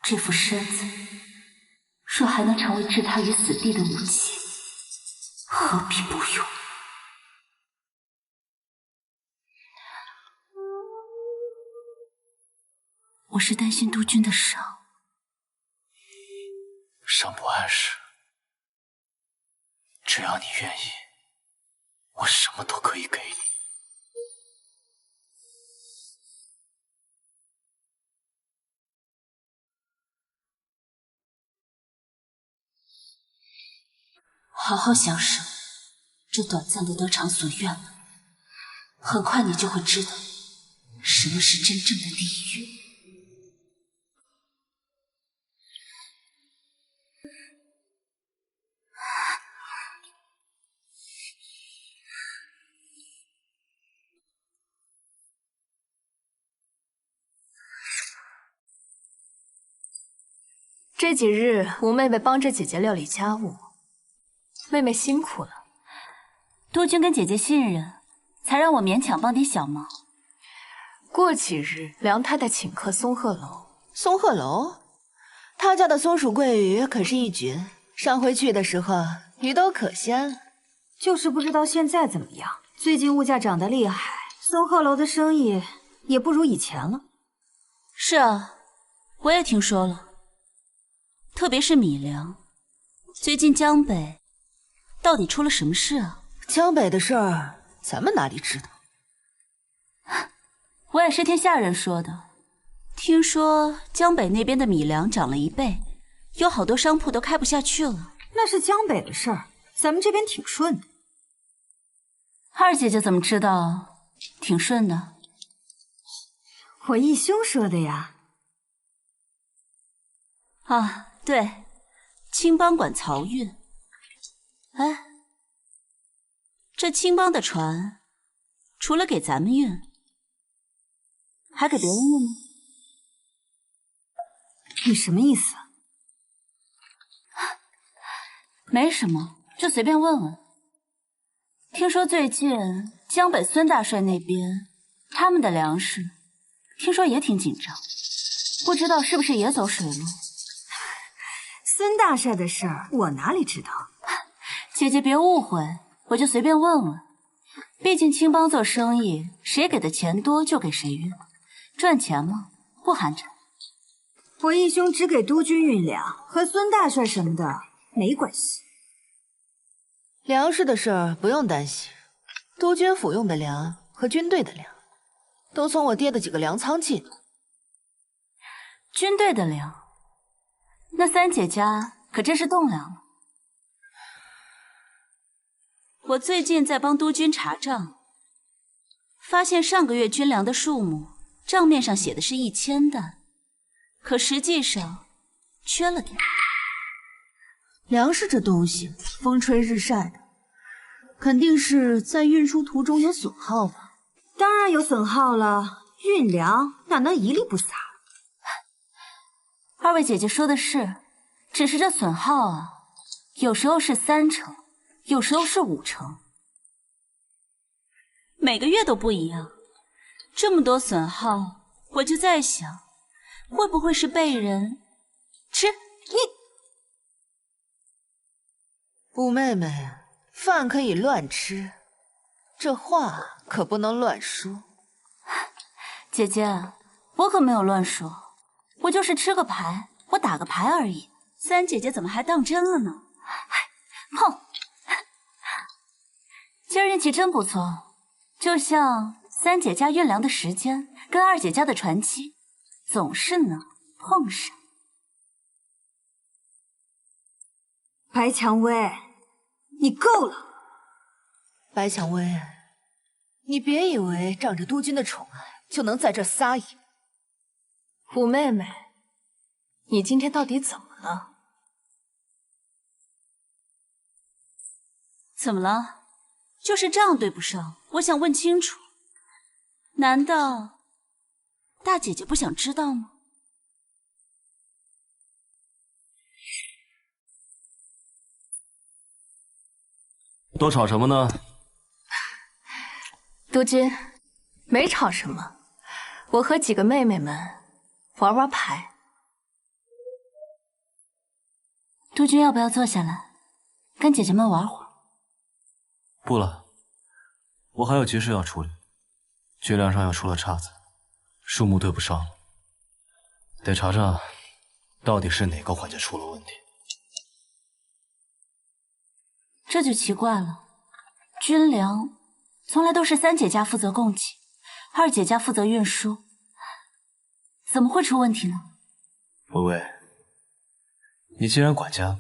这副身子，若还能成为置他于死地的武器，何必不用？我是担心督军的伤。伤不碍事，只要你愿意，我什么都可以给你。好好享受这短暂的得偿所愿吧，很快你就会知道什么是真正的地狱。这几日，吴妹妹帮着姐姐料理家务，妹妹辛苦了。督军跟姐姐信任，才让我勉强帮点小忙。过几日，梁太太请客松鹤楼。松鹤楼，他家的松鼠桂鱼可是一绝。上回去的时候，鱼都可鲜。就是不知道现在怎么样。最近物价涨得厉害，松鹤楼的生意也不如以前了。是啊，我也听说了。特别是米粮，最近江北到底出了什么事啊？江北的事儿，咱们哪里知道？我也是听下人说的，听说江北那边的米粮涨了1倍，有好多商铺都开不下去了。那是江北的事儿，咱们这边挺顺的。二姐姐怎么知道挺顺的？我义兄说的呀。啊。对，青帮管漕运。哎，这青帮的船，除了给咱们运，还给别人运吗？你什么意思？没什么，就随便问问。听说最近江北孙大帅那边，他们的粮食听说也挺紧张，不知道是不是也走水路。孙大帅的事儿，我哪里知道？姐姐别误会，我就随便问问。毕竟青帮做生意，谁给的钱多就给谁运，赚钱嘛，不寒碜。我义兄只给督军运粮，和孙大帅什么的没关系。粮食的事儿不用担心，督军府用的粮和军队的粮，都从我爹的几个粮仓进。军队的粮，那三姐家可真是栋梁了。我最近在帮督军查账，发现上个月军粮的数目，账面上写的是1000担，可实际上缺了点。粮食这东西，风吹日晒的，肯定是在运输途中有损耗吧？当然有损耗了，运粮哪能一粒不撒？二位姐姐说的是，只是这损耗啊，有时候是3成，有时候是5成，每个月都不一样。这么多损耗，我就在想，会不会是被人吃？五妹妹，饭可以乱吃，这话可不能乱说。姐姐，我可没有乱说，我就是吃个牌，我打个牌而已。三姐姐怎么还当真了呢？碰！今儿运气真不错，就像三姐家运粮的时间跟二姐家的传奇，总是能碰上。白蔷薇，你够了！白蔷薇，你别以为仗着督军的宠爱就能在这撒野。五妹妹，你今天到底怎么了？怎么了？就是账对不上，我想问清楚。难道大姐姐不想知道吗？都吵什么呢？督军，没吵什么，我和几个妹妹们玩玩牌。督军要不要坐下来，跟姐姐们玩会儿？不了，我还有急事要处理。军粮上又出了岔子，数目对不上了，得查查到底是哪个环节出了问题。这就奇怪了，军粮从来都是三姐家负责供给，二姐家负责运输，怎么会出问题呢？薇薇，你既然管家，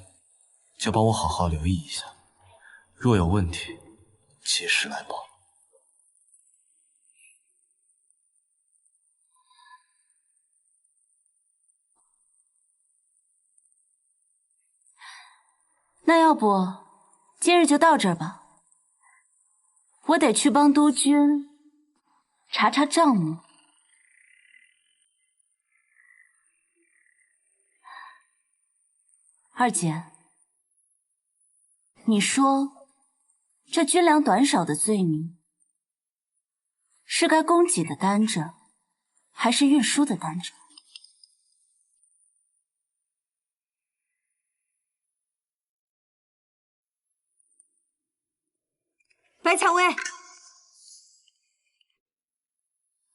就帮我好好留意一下，若有问题，及时来报。那要不今日就到这儿吧，我得去帮督军查查账目。二姐，你说这军粮短少的罪名，是该供给的担着，还是运输的担着？白蔷薇，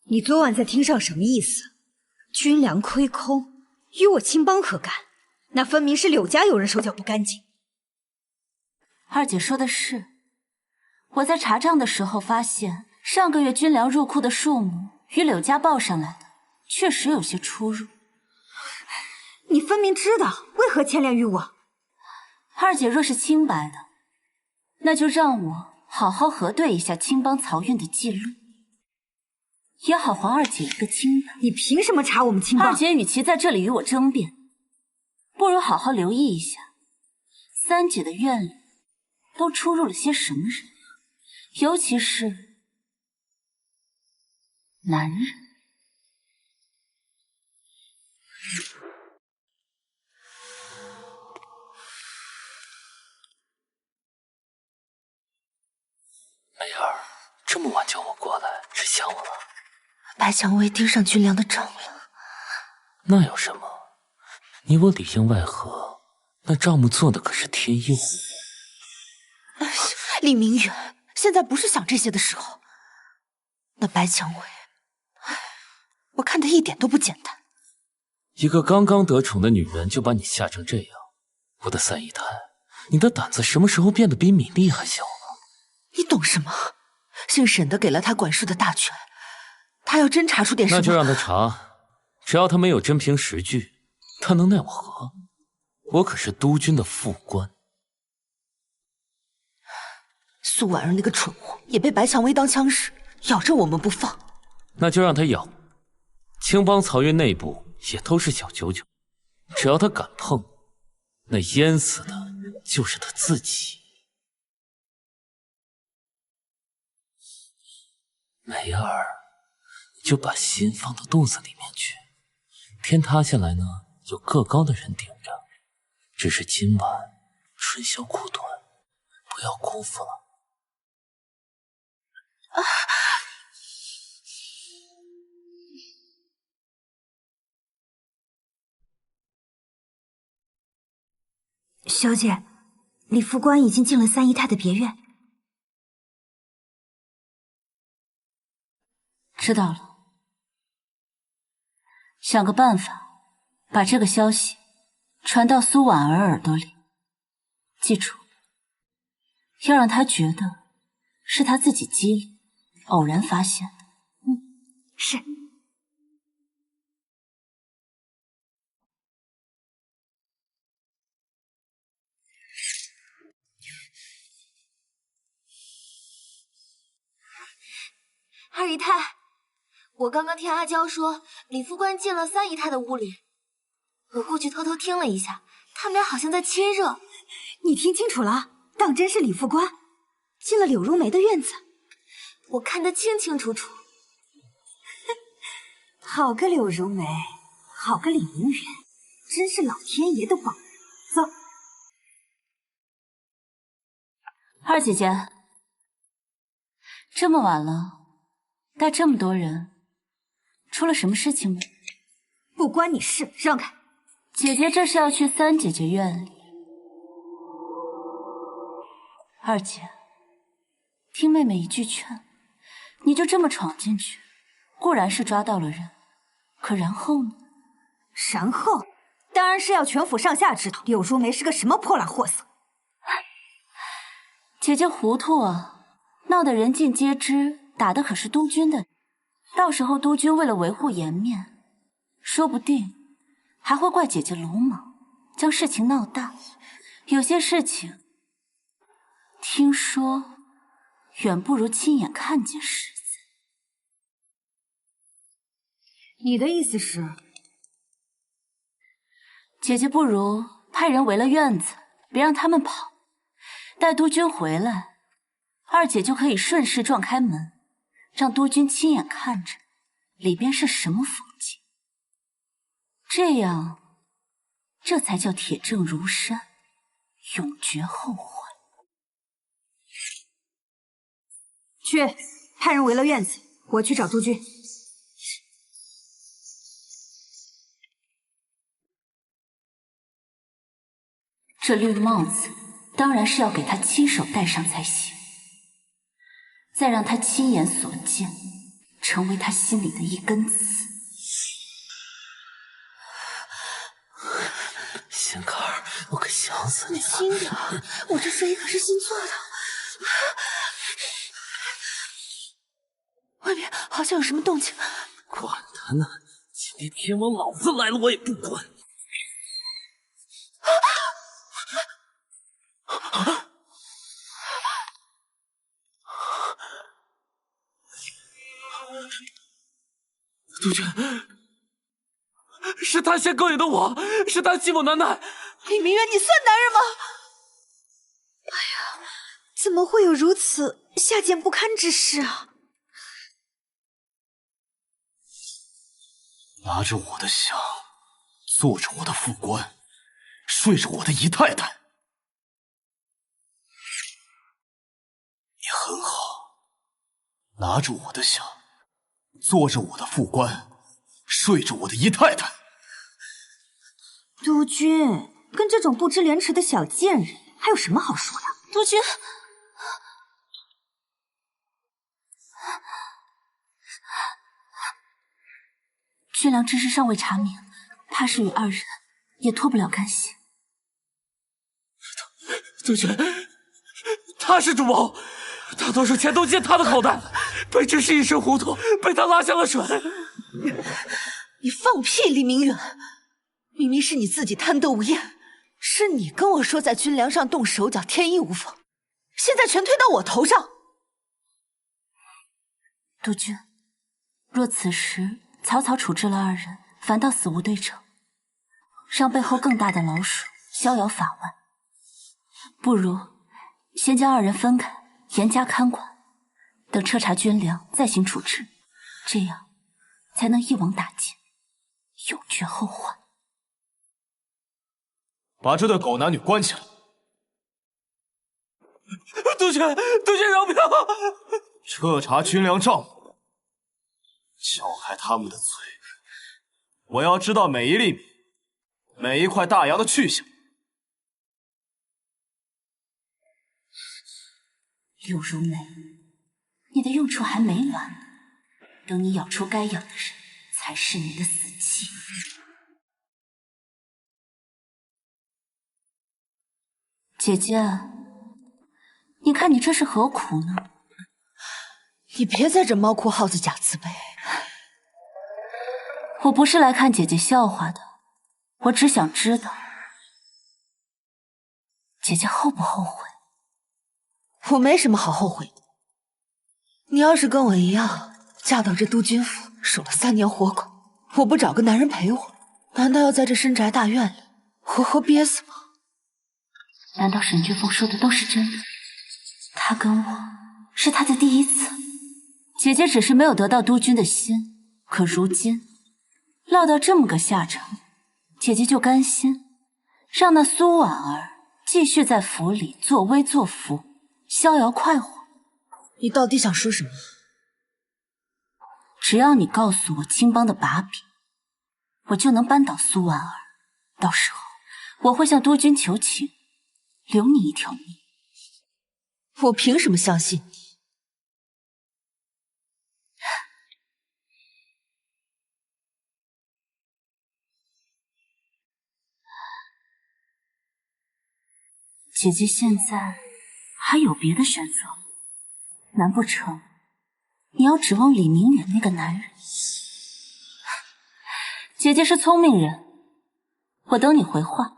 你昨晚在厅上什么意思？军粮亏空，与我青帮何干？那分明是柳家有人手脚不干净。二姐说的是，我在查账的时候发现，上个月军粮入库的数目与柳家报上来的确实有些出入。你分明知道，为何牵连于我？二姐若是清白的，那就让我好好核对一下青帮漕运的记录，也好还二姐一个清白。你凭什么查我们青帮？二姐与其在这里与我争辩，不如好好留意一下三姐的院里都出入了些什么人，尤其是男人。梅儿，这么想我了？白蔷薇盯上军粮的账了。那有什么？你我里应外合，那账目做的可是天佑。李明远，现在不是想这些的时候。那白蔷薇，我看她一点都不简单。一个刚刚得宠的女人就把你吓成这样，我的三姨太，你的胆子什么时候变得比米粒还小了？你懂什么？姓沈的给了他管束的大权，他要真查出点什么，那就让他查，只要他没有真凭实据，他能奈我何？我可是督军的副官。苏婉儿那个蠢货也被白蔷薇当枪使，咬着我们不放。那就让他咬。青帮漕运内部也都是小九九，只要他敢碰，那淹死的就是他自己。梅儿，你就把心放到肚子里面去。天塌下来呢，有个高的人顶着。只是今晚春宵苦短，不要辜负了。小姐，李副官已经进了三姨太的别院。知道了，想个办法，把这个消息传到苏婉儿耳朵里。记住，要让她觉得是她自己机灵，偶然发现的。是。二姨太，我刚刚听阿娇说李副官进了三姨太的屋里，我过去偷偷听了一下，他们俩好像在亲热。你听清楚了，当真是李副官进了柳如梅的院子，我看得清清楚楚。好个柳如梅，好个李明远，真是老天爷的保佑。走，二姐姐，这么晚了，带这么多人，出了什么事情吗？不关你事，让开。姐姐这是要去三姐姐院里。二姐，听妹妹一句劝，你就这么闯进去，固然是抓到了人，可然后呢？然后当然是要全府上下知道柳如梅是个什么破烂货色。姐姐糊涂啊，闹得人尽皆知，打的可是督军的人。到时候督军为了维护颜面，说不定还会怪姐姐鲁莽，将事情闹大。有些事情，听说远不如亲眼看见实在。你的意思是，姐姐不如派人围了院子，别让他们跑。待督军回来，二姐就可以顺势撞开门，让督军亲眼看着里边是什么风景。这样，这才叫铁证如山，永绝后患。去派人围了院子，我去找督军。这绿帽子当然是要给他亲手戴上才行，再让他亲眼所见，成为他心里的一根刺。心肝儿，我可想死你了！轻点，我这睡衣可是新做的。外面好像有什么动静。管他呢，今天天王老子来了，我也不管。督军，是他先勾引的我，是他欺负楠楠。李明远，你算男人吗？哎呀，怎么会有如此下贱不堪之事啊！拿着我的饷，做着我的副官，睡着我的姨太太。你很好，拿着我的饷，做着我的副官，睡着我的姨太太。督军，跟这种不知廉耻的小贱人还有什么好说的？督军，军粮之事尚未查明，怕是与二人也脱不了干系。督军，他是主谋，大多数钱都进他的口袋，卑职是一时糊涂，被他拉下了水。你放屁，李明远！明明是你自己贪得无厌，是你跟我说在军粮上动手脚，天衣无缝，现在全推到我头上。督军，若此时草草处置了二人，反倒死无对证，让背后更大的老鼠逍遥法外。不如先将二人分开，严加看管，等彻查军粮再行处置，这样才能一网打尽，永绝后患。把这对狗男女关起来！督军，督军饶命！彻查军粮账目，撬开他们的嘴，我要知道每一粒米、每一块大洋的去向。柳如梅，你的用处还没完，等你咬出该咬的人，才是你的死期。姐姐，你看你这是何苦呢？你别在这猫哭耗子假慈悲。我不是来看姐姐笑话的，我只想知道，姐姐后不后悔？我没什么好后悔的。你要是跟我一样嫁到这督军府，守了3年活寡，我不找个男人陪我，难道要在这深宅大院里活活憋死吗？难道沈君峰说的都是真的？他跟我是他的第一次，姐姐只是没有得到督军的心，可如今落到这么个下场，姐姐就甘心让那苏婉儿继续在府里作威作福，逍遥快活。你到底想说什么？只要你告诉我青帮的把柄，我就能扳倒苏婉儿，到时候我会向督军求情，留你一条命。我凭什么相信你？姐姐现在还有别的选择，难不成你要指望李明远那个男人？姐姐是聪明人，我等你回话。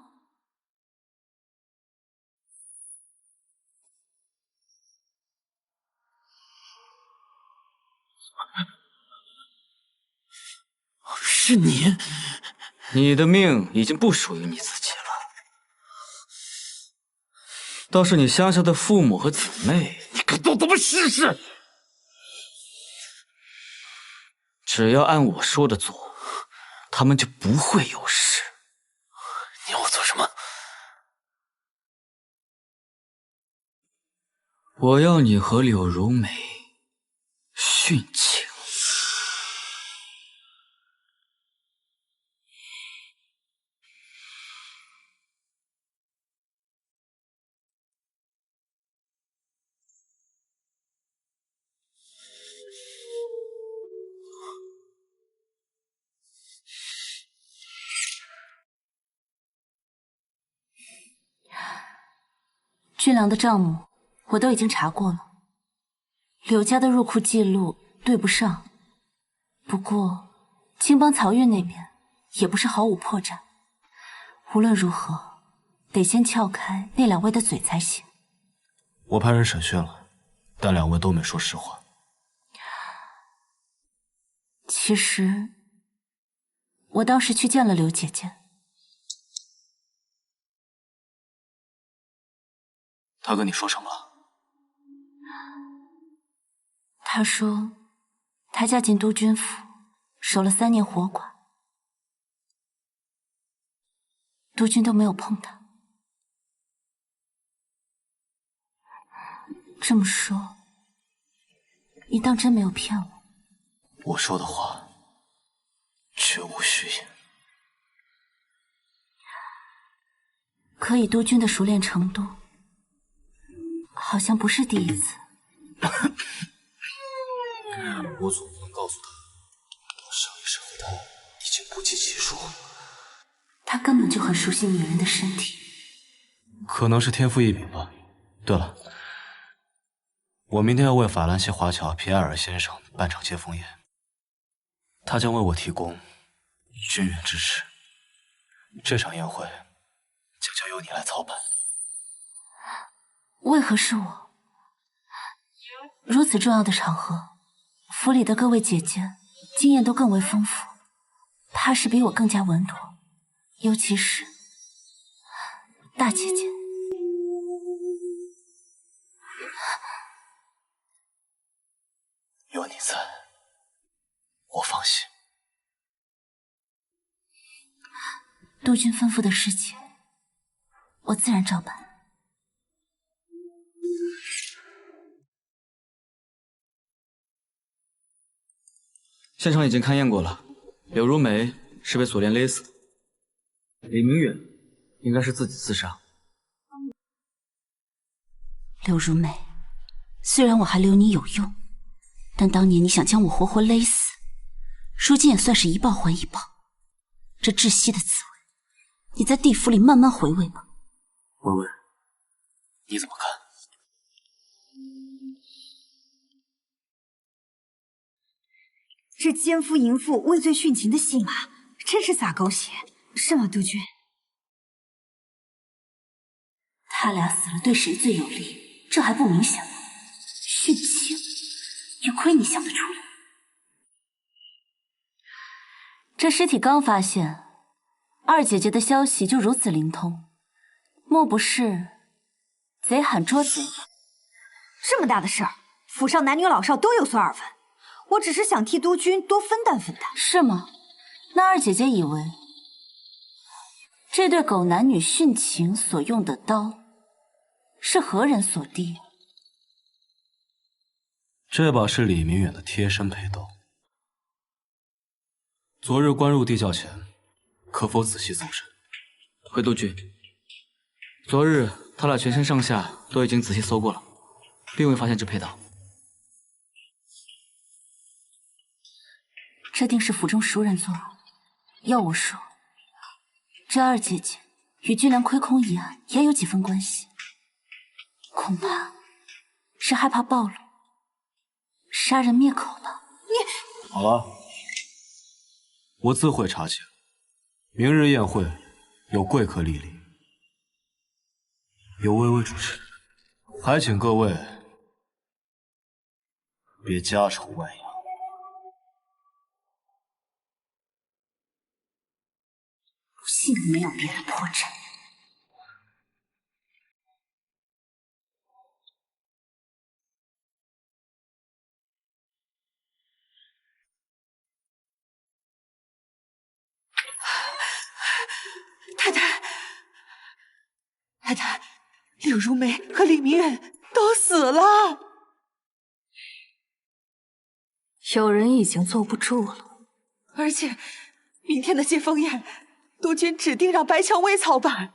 是你，你的命已经不属于你自己了，倒是你乡下的父母和姊妹，你可都他妈试试！只要按我说的做，他们就不会有事。你要我做什么？我要你和柳如美殉情。军粮的账目我都已经查过了，柳家的入库记录对不上，不过青帮漕运那边也不是毫无破绽。无论如何，得先撬开那2位的嘴才行。我派人审讯了，但2位都没说实话。其实，我当时去见了柳姐姐。他跟你说什么了？他说，他嫁进督军府，守了3年活寡，督军都没有碰他。这么说，你当真没有骗我？我说的话绝无虚言。可以督军的熟练程度，好像不是第一次。我总不能告诉他，我上一世和他已经不计其数。他根本就很熟悉女人的身体，可能是天赋异禀吧。对了，我明天要为法兰西华侨皮埃尔先生办场接风宴，他将为我提供军援支持。这场宴会将交由你来操办。为何是我？如此重要的场合，府里的各位姐姐经验都更为丰富，怕是比我更加稳妥。尤其是大姐姐，有你在，我放心。督军吩咐的事情，我自然照办。现场已经勘验过了，柳如梅是被锁链勒死的，李明远应该是自己自杀。柳如梅，虽然我还留你有用，但当年你想将我活活勒死，如今也算是一报还一报。这窒息的滋味，你在地府里慢慢回味吧。文文，你怎么看？这奸夫淫妇畏罪殉情的戏码，真是洒狗血，是吗，督军？他俩死了对谁最有利？这还不明显吗？殉情，也亏你想得出来。这尸体刚发现，二姐姐的消息就如此灵通，莫不是贼喊捉贼吧？这么大的事儿，府上男女老少都有所耳闻。我只是想替督军多分担分担。是吗？那二姐姐以为这对狗男女殉情所用的刀是何人所递？这把是李明远的贴身佩刀。昨日关入地窖前，可否仔细搜身？回督军，昨日他俩全身上下都已经仔细搜过了，并未发现这佩刀。这定是府中熟人作案。要我说，这二姐姐与军粮亏空一案也有几分关系，恐怕是害怕暴露，杀人灭口吧。你好了，我自会查清。明日宴会有贵客莅临，由微微主持，还请各位别家丑外扬。不信你没有别的破绽。太太，柳如梅和李明远都死了。有人已经坐不住了，而且明天的接风宴，督军指定让白蔷薇操办，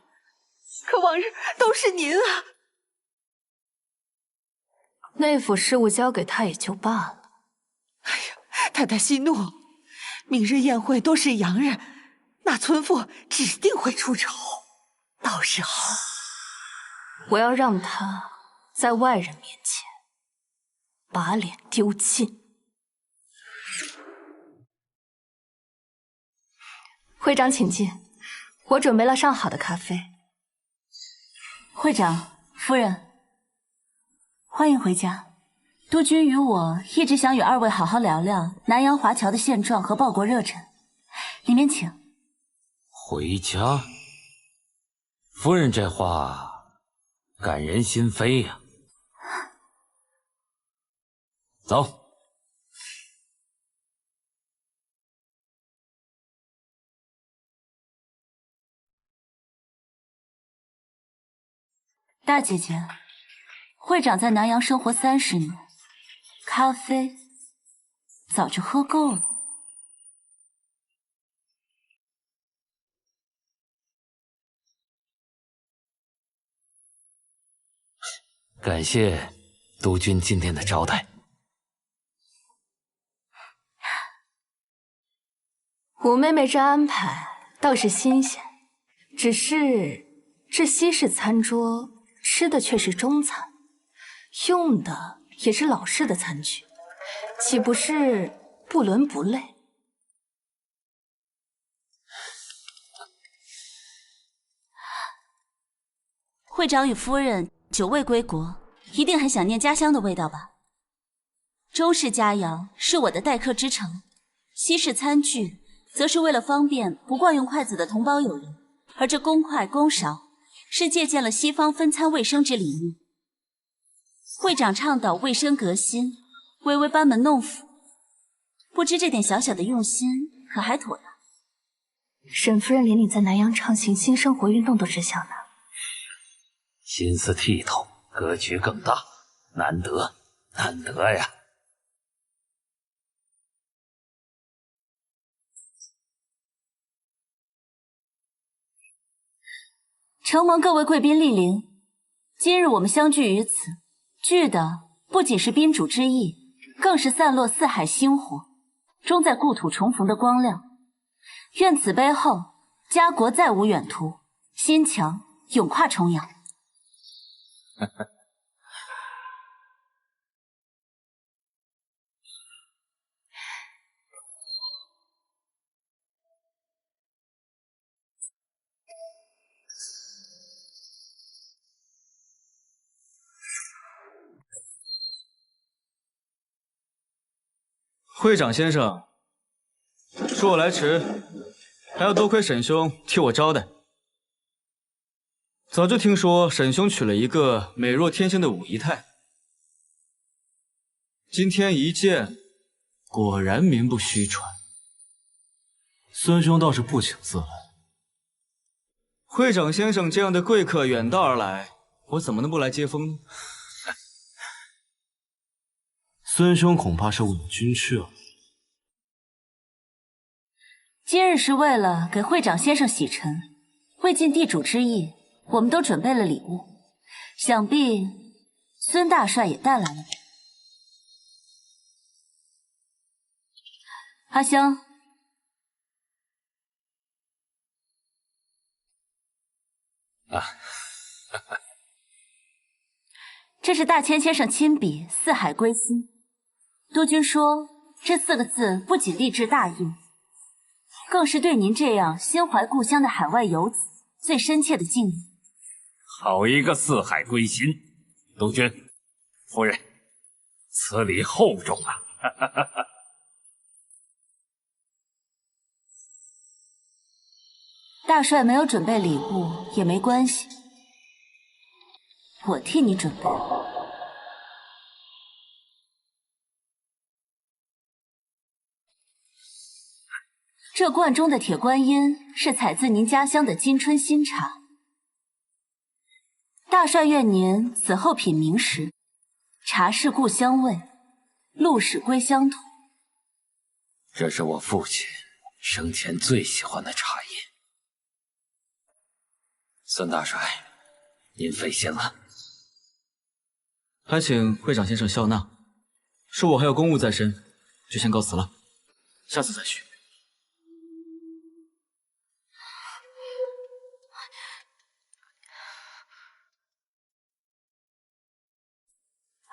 可往日都是您啊。内府事务交给他也就罢了。哎呀，太太息怒，明日宴会都是洋人，那村妇指定会出丑，到时候我要让他在外人面前把脸丢尽。会长请进，我准备了上好的咖啡。会长、夫人，欢迎回家。督军与我一直想与二位好好聊聊南洋华侨的现状和报国热忱，里面请。回家？夫人这话感人心扉呀。走。大姐姐，会长在南洋生活30年，咖啡早就喝够了。感谢督军今天的招待。五妹妹这安排倒是新鲜，只是这西式餐桌吃的却是中餐，用的也是老式的餐具，岂不是不伦不类？会长与夫人久未归国，一定很想念家乡的味道吧？周氏佳肴是我的待客之诚，西式餐具则是为了方便不惯用筷子的同胞友人，而这公筷公勺是借鉴了西方分餐卫生之理念。会长倡导卫生革新，微微班门弄斧，不知这点小小的用心可还妥当？沈夫人连你在南阳畅行新生活运动都知晓呢。心思剔透，格局更大，难得，难得呀！承蒙各位贵宾莅临，今日我们相聚于此，聚的不仅是宾主之意，更是散落四海星火，终在故土重逢的光亮。愿此杯后，家国再无远途，心墙永跨重洋。会长先生，说我来迟，还要多亏沈兄替我招待。早就听说沈兄娶了一个美若天仙的武姨太，今天一见，果然名不虚传。孙兄倒是不请自来。会长先生这样的贵客远道而来，我怎么能不来接风呢？孙兄恐怕是为了军去了。今日是为了给会长先生洗尘，为尽地主之谊，我们都准备了礼物，想必孙大帅也带来了。阿香，这是大千先生亲笔“四海归心”。督军说，这4个字不仅立志大义，更是对您这样心怀故乡的海外游子最深切的敬意。好一个四海归心！督军夫人，此礼厚重啊！大帅没有准备礼物也没关系，我替你准备。这罐中的铁观音是采自您家乡的金春新茶，大帅愿您此后品茗时，茶是故乡味，路是归乡土。这是我父亲生前最喜欢的茶叶。孙大帅，您费心了。还请会长先生笑纳，恕我还有公务在身，就先告辞了，下次再续。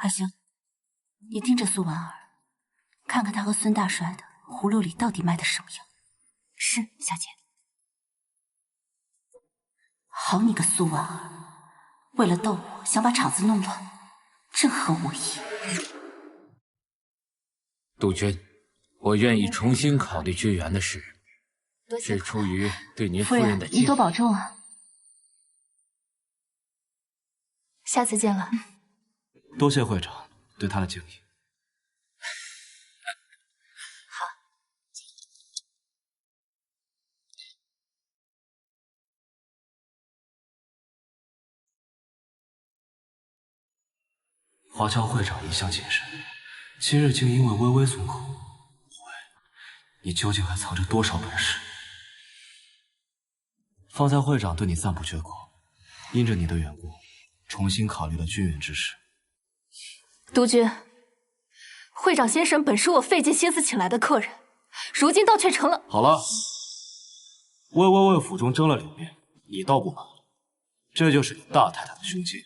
阿香，你盯着苏婉儿，看看她和孙大帅的葫芦里到底卖的什么样。是，小姐。好你个苏婉儿，为了逗我，想把场子弄乱，正合我意。督军，我愿意重新考虑军援的事，是出于对您夫人的敬意。您多保重啊！下次见了。多谢会长对他的敬意。华侨会长一向谨慎，今日竟因为微微松口，你究竟还藏着多少本事？方才会长对你赞不绝口，因着你的缘故，重新考虑了军援之事。督军，会长先生本是我费尽心思请来的客人，如今倒却成了……好了，为府中争了脸面，你倒不满了？这就是你大太太的胸襟。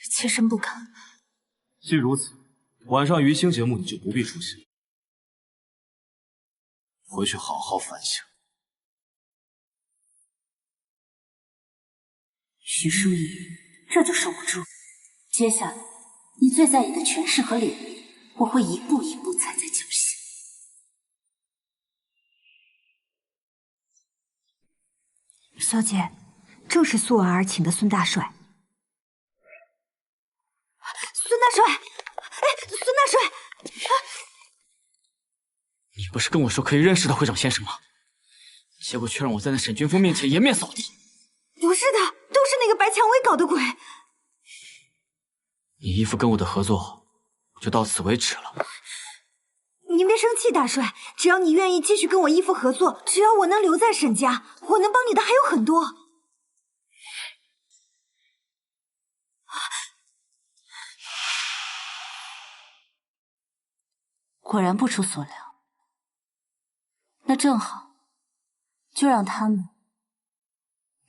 妾身不敢。既如此，晚上娱星节目你就不必出席，回去好好反省。徐淑仪，这就受不住。接下来，你最在意的权势和脸面，我会一步一步踩在脚下。小姐，正是素儿请的孙大帅。孙大帅，哎，孙大帅，你不是跟我说可以认识的会长先生吗？结果却让我在那沈君峰面前颜面扫地。不是的，都是那个白蔷薇搞的鬼。你义父跟我的合作就到此为止了。您别生气，大帅，只要你愿意继续跟我义父合作，只要我能留在沈家，我能帮你的还有很多。果然不出所料，那正好，就让他们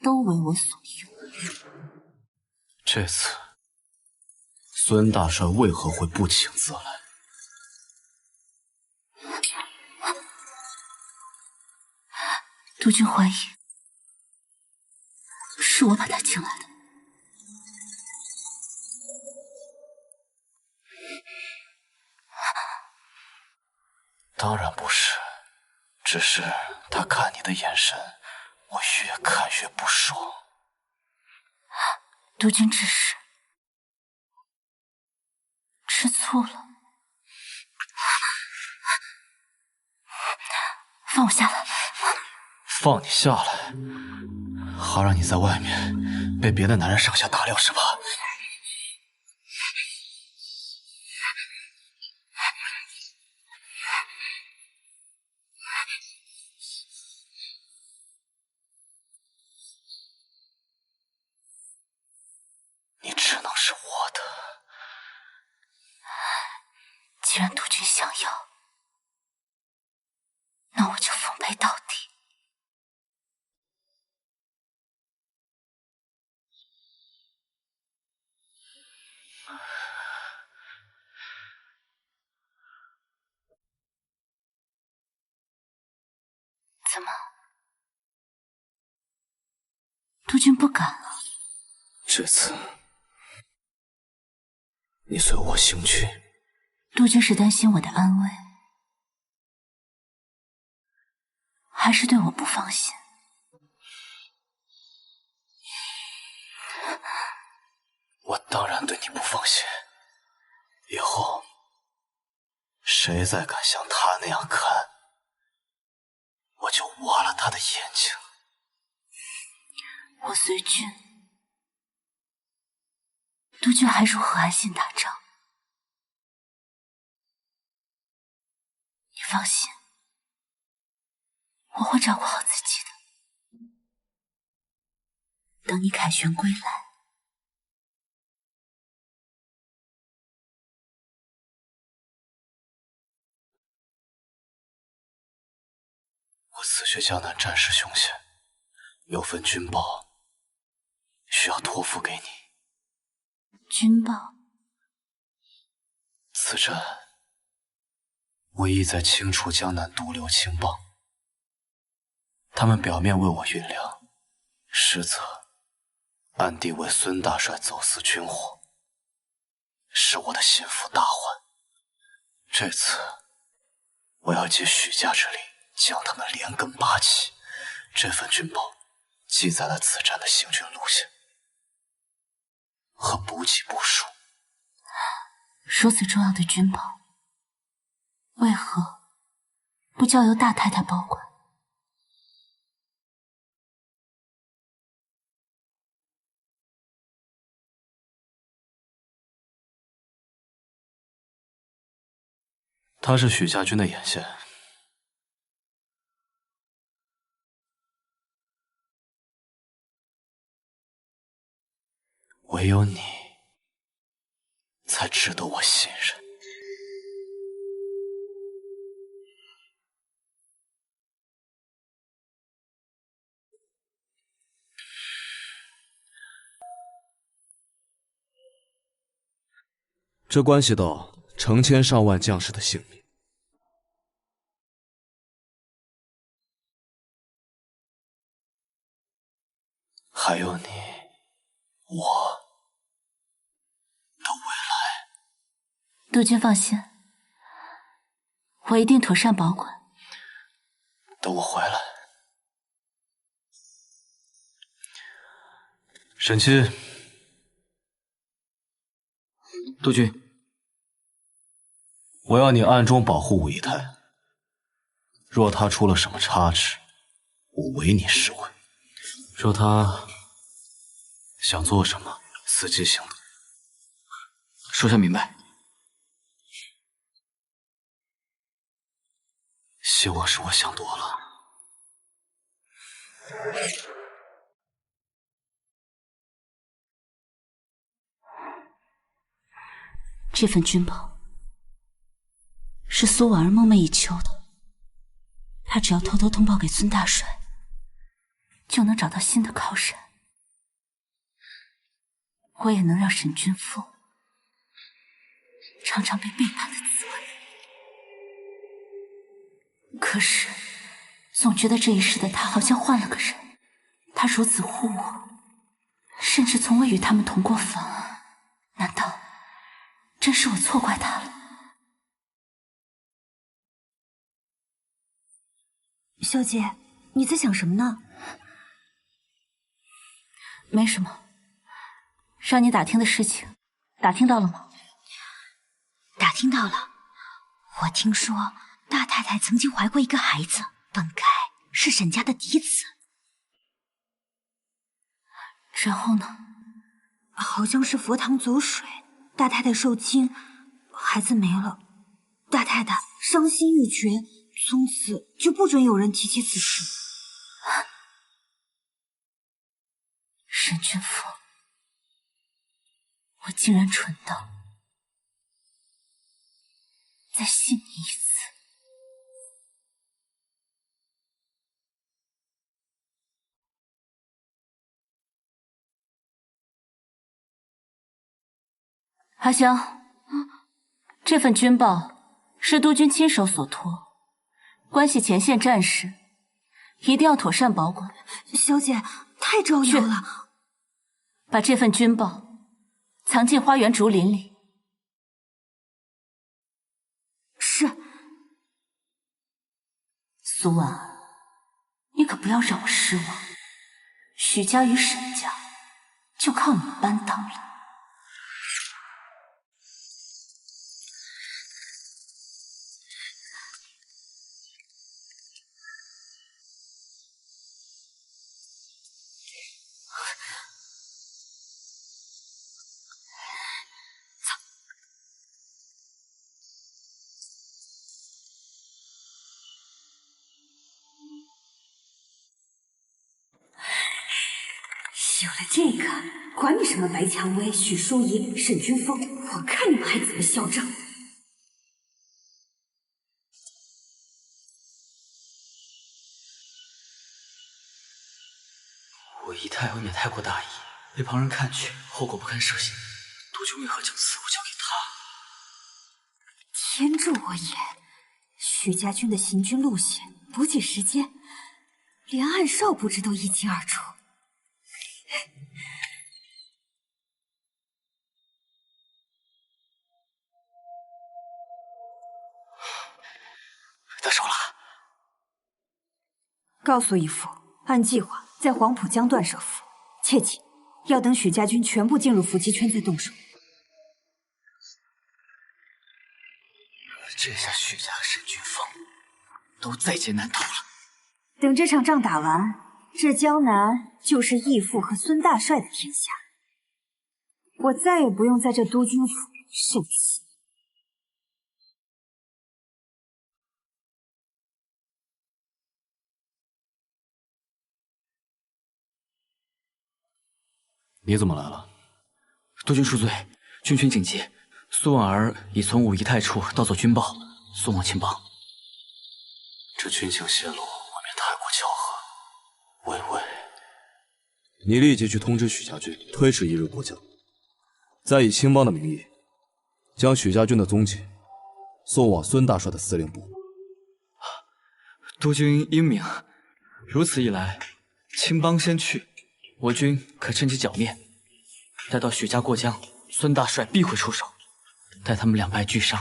都为我所用。这次，孙大帅为何会不请自来？督军怀疑是我把他请来的。当然不是，只是他看你的眼神，我越看越不爽。督军只是吃醋了，放我下来。放你下来，好让你在外面被别的男人上下打量是吧？你只能是我的。既然督军想要，那我就奉陪到底。怎么，督军不敢了？这次你随我行去。督军是担心我的安危，还是对我不放心？我当然对你不放心。以后谁再敢像他那样看，我就挖了他的眼睛。我随军，督军还如何安心打仗？你放心，我会照顾好自己的。等你凯旋归来，我此去江南，战事凶险，有份军报需要托付给你。军报？此战我意在清除江南毒瘤青帮，他们表面为我运粮，实则暗地为孙大帅走私军火，是我的心腹大患。这次我要借许家之力，将他们连根拔起。这份军报记载了此战的行军路线和补给部署。如此重要的军报，为何不交由大太太保管？他是许家军的眼线，唯有你才值得我信任。这关系到成千上万将士的性命。还有你，我的未来。督军放心，我一定妥善保管。等我回来。沈清，督军，我要你暗中保护武仪泰，若他出了什么差池，我唯你是问。若他想做什么，伺机行动。属下明白。希望是我想多了。这份军报是苏婉儿梦寐以求的，他只要偷偷通报给孙大帅，就能找到新的靠山。我也能让沈君凤尝尝被背叛的滋味。可是总觉得这一世的他好像换了个人，他如此护我，甚至从未与他们同过房，难道真是我错怪他了？小姐，你在想什么呢？没什么。让你打听的事情，打听到了吗？打听到了。我听说大太太曾经怀过一个孩子，本该是沈家的嫡子。然后呢？好像是佛堂走水，大太太受惊，孩子没了。大太太伤心欲绝，从此就不准有人提起此事。沈君凤，我竟然蠢到再信你一次。阿香，这份军报是督军亲手所托，关系前线战士，一定要妥善保管。小姐，太招摇了。把这份军报藏进花园竹林里。是。苏婉儿，你可不要让我失望。许家与沈家就靠你扳倒了。有了这个，管你什么白蔷薇、许淑仪、沈君凤，我看你们还怎么嚣张！武仪泰未免太过大意，被旁人看去，后果不堪设想。督军为何将此务交给他？天助我也！许家军的行军路线，补给时间，连暗哨布置都一清二楚。得手了。告诉义父，按计划在黄浦江段设伏，切记要等许家军全部进入伏击圈再动手。这下许家和沈君凤都在劫难逃了。等这场仗打完，这江南就是义父和孙大帅的天下，我再也不用在这督军府受气。你怎么来了？督军恕罪，军情紧急，苏婉儿已从武仪太处盗走军报，送往青帮。这军情泄露，未免太过巧合。微微，你立即去通知许家军，推迟1日过江，再以青帮的名义，将许家军的踪迹送往孙大帅的司令部。督军英明，如此一来，青帮先去，我军可趁机剿灭。待到许家过江，孙大帅必会出手，待他们两败俱伤，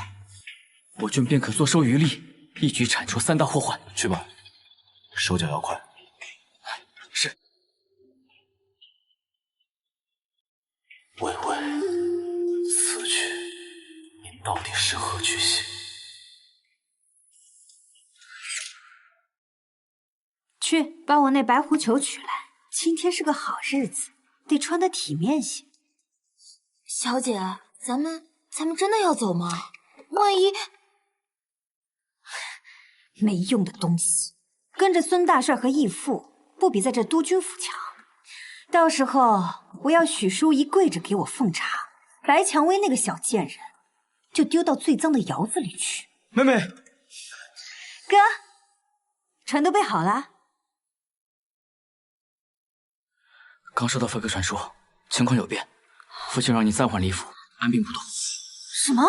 我军便可坐收渔利，一举铲除3大祸患。去吧，手脚要快。是。微微，此去你到底是何居心？去把我那白狐裘取来。今天是个好日子，得穿得体面些。小姐，咱们真的要走吗？万一……没用的东西，跟着孙大帅和义父，不比在这督军府强。到时候我要许淑仪跪着给我奉茶，白蔷薇那个小贱人就丢到最脏的窑子里去。妹妹，哥，船都备好了。刚收到飞鸽传书，情况有变，父亲让你暂缓离府，安兵不动。什么？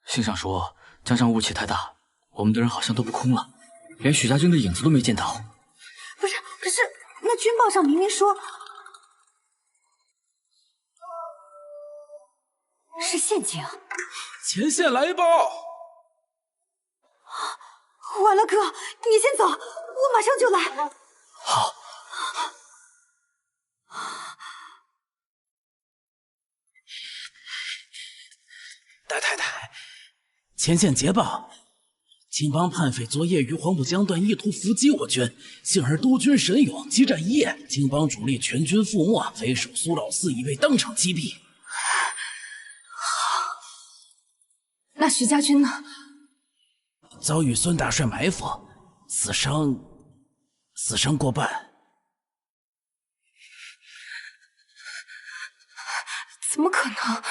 信上说江上雾气太大，我们的人好像都不空了，连许家军的影子都没见到。不是，可是那军报上明明说是陷阱。前线来报！完了，哥，你先走，我马上就来。好。大太太，前线捷报，青帮叛匪昨夜于黄浦江段意图伏击我军，幸而督军神勇，激战一夜，青帮主力全军覆没，匪首苏老四已被当场击毙。那许家军呢？遭遇孙大帅埋伏，死伤过半。怎么可能？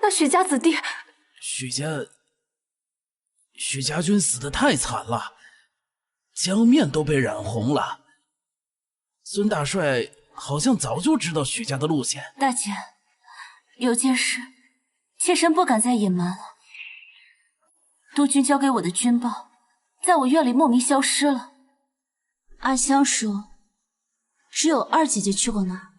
那许家子弟，许家军死得太惨了，江面都被染红了。孙大帅好像早就知道许家的路线。大姐，有件事，妾身不敢再隐瞒了。督军交给我的军报，在我院里莫名消失了。阿香说，只有二姐姐去过那儿，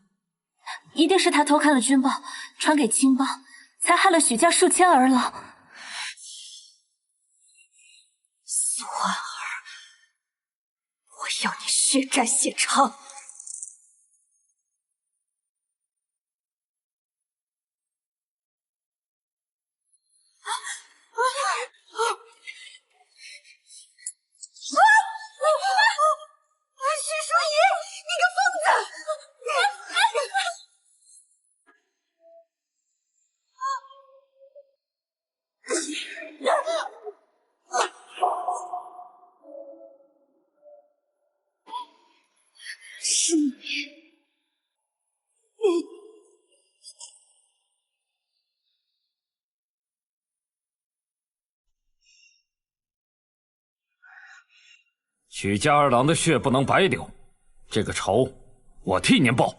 一定是她偷看了军报，传给青帮，才害了许家数千儿郎。苏婉儿，我要你血债血偿！许淑仪，你个疯子！是你，许家二郎的血不能白流，这个仇我替您报。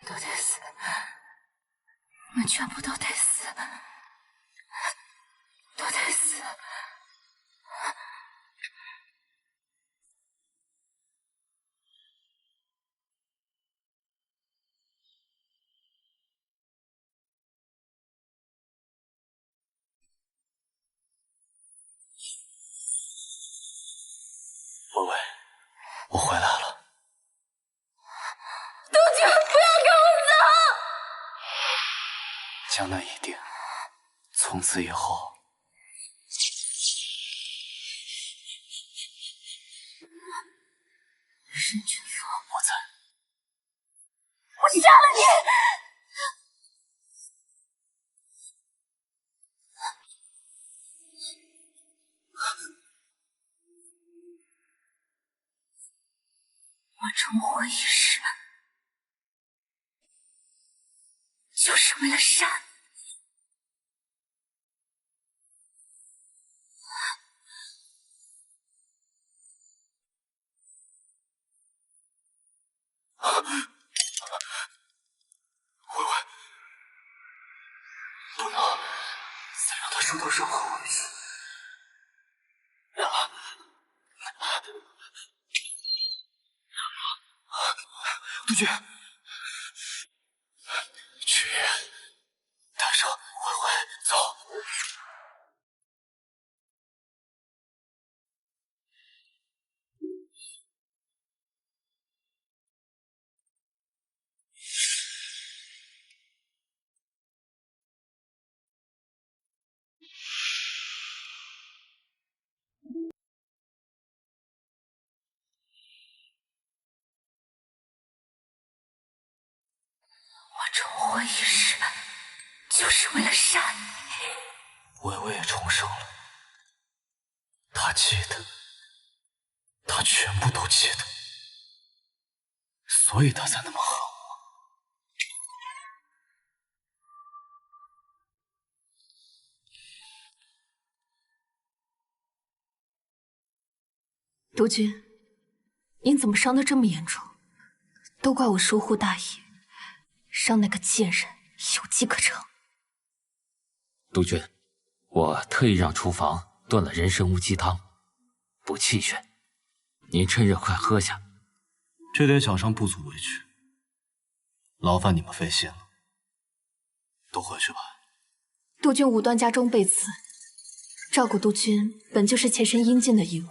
都得死，你们全部都得死，都得死！微微，我回来了。督军，不要给我走！江南一定，从此以后，沈君峰，我在。我杀了你！我重活一世，就是为了杀你。微微，不能再让他受到任何委屈。杜鹃，去带上微微走。我重活一世，就是为了杀你。微微也重生了，他记得，他全部都记得，所以他才那么恨我。督军，您怎么伤得这么严重？都怪我疏忽大意，让那个贱人有机可乘。督军，我特意让厨房炖了人参乌鸡汤，补气血，您趁热快喝下。这点小伤不足为惧，劳烦你们费心了，都回去吧。督军武断家中被刺，照顾督军本就是切身应尽的义务。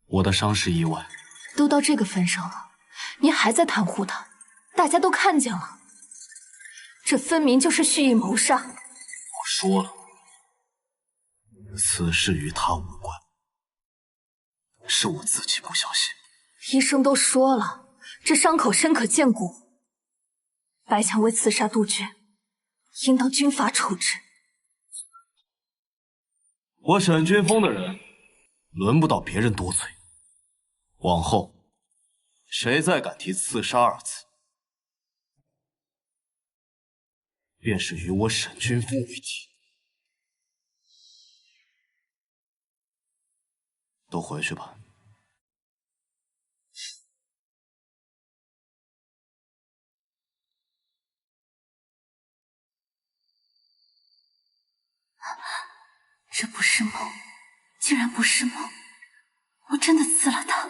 我的伤是意外，都到这个份上了，您还在袒护他，大家都看见了，这分明就是蓄意谋杀。我说了，此事与他无关，是我自己不小心。医生都说了，这伤口深可见骨，白蔷薇刺杀督军，应当军法处置。我沈君峰的人，轮不到别人多嘴。往后，谁再敢提刺杀二字，便是与我沈君峰为敌。都回去吧。这不是梦，竟然不是梦，我真的刺了他。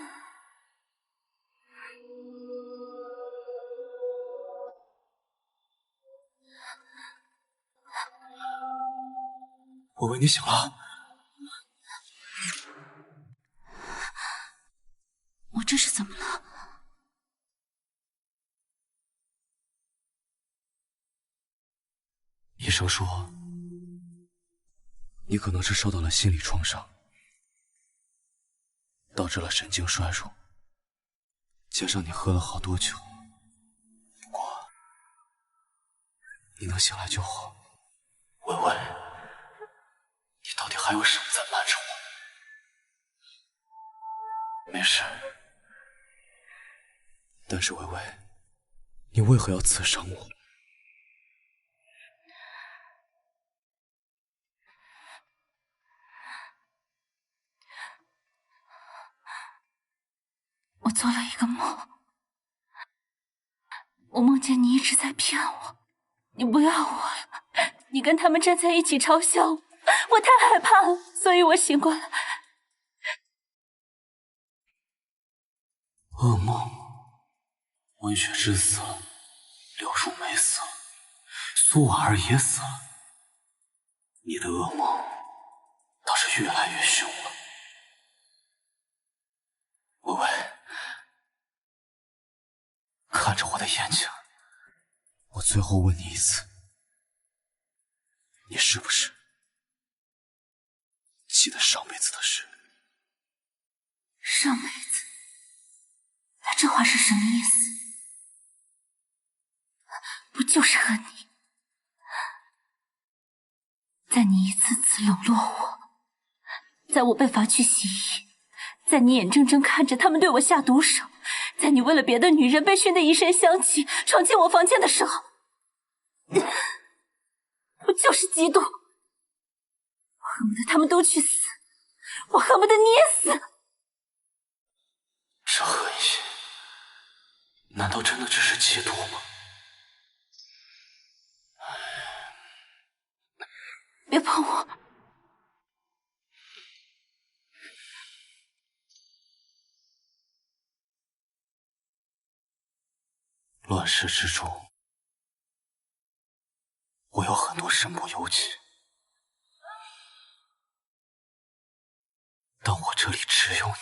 微微，你醒了？我这是怎么了？医生说，你可能是受到了心理创伤，导致了神经衰弱，加上你喝了好多酒。不过，你能醒来就好。微微，你到底还有什么在瞒着我？没事。但是微微，你为何要刺伤我？我做了一个梦，我梦见你一直在骗我，你不要我了，你跟他们站在一起嘲笑我，我太害怕了，所以我醒过来。噩梦，温雪芝死了，柳树梅死了，苏婉儿也死了，你的噩梦倒是越来越凶了。微微，看着我的眼睛，我最后问你一次，你是不是记得上辈子的事？上辈子这话是什么意思？不就是恨你，在你一次次冷落我，在我被罚去洗衣，在你眼睁睁看着他们对我下毒手，在你为了别的女人被熏得一身香气，闯进我房间的时候，我就是嫉妒，我恨不得他们都去死，我恨不得你也死。这恨意，难道真的只是嫉妒吗？别碰我！乱世之中，我有很多身不由己，但我这里只有你。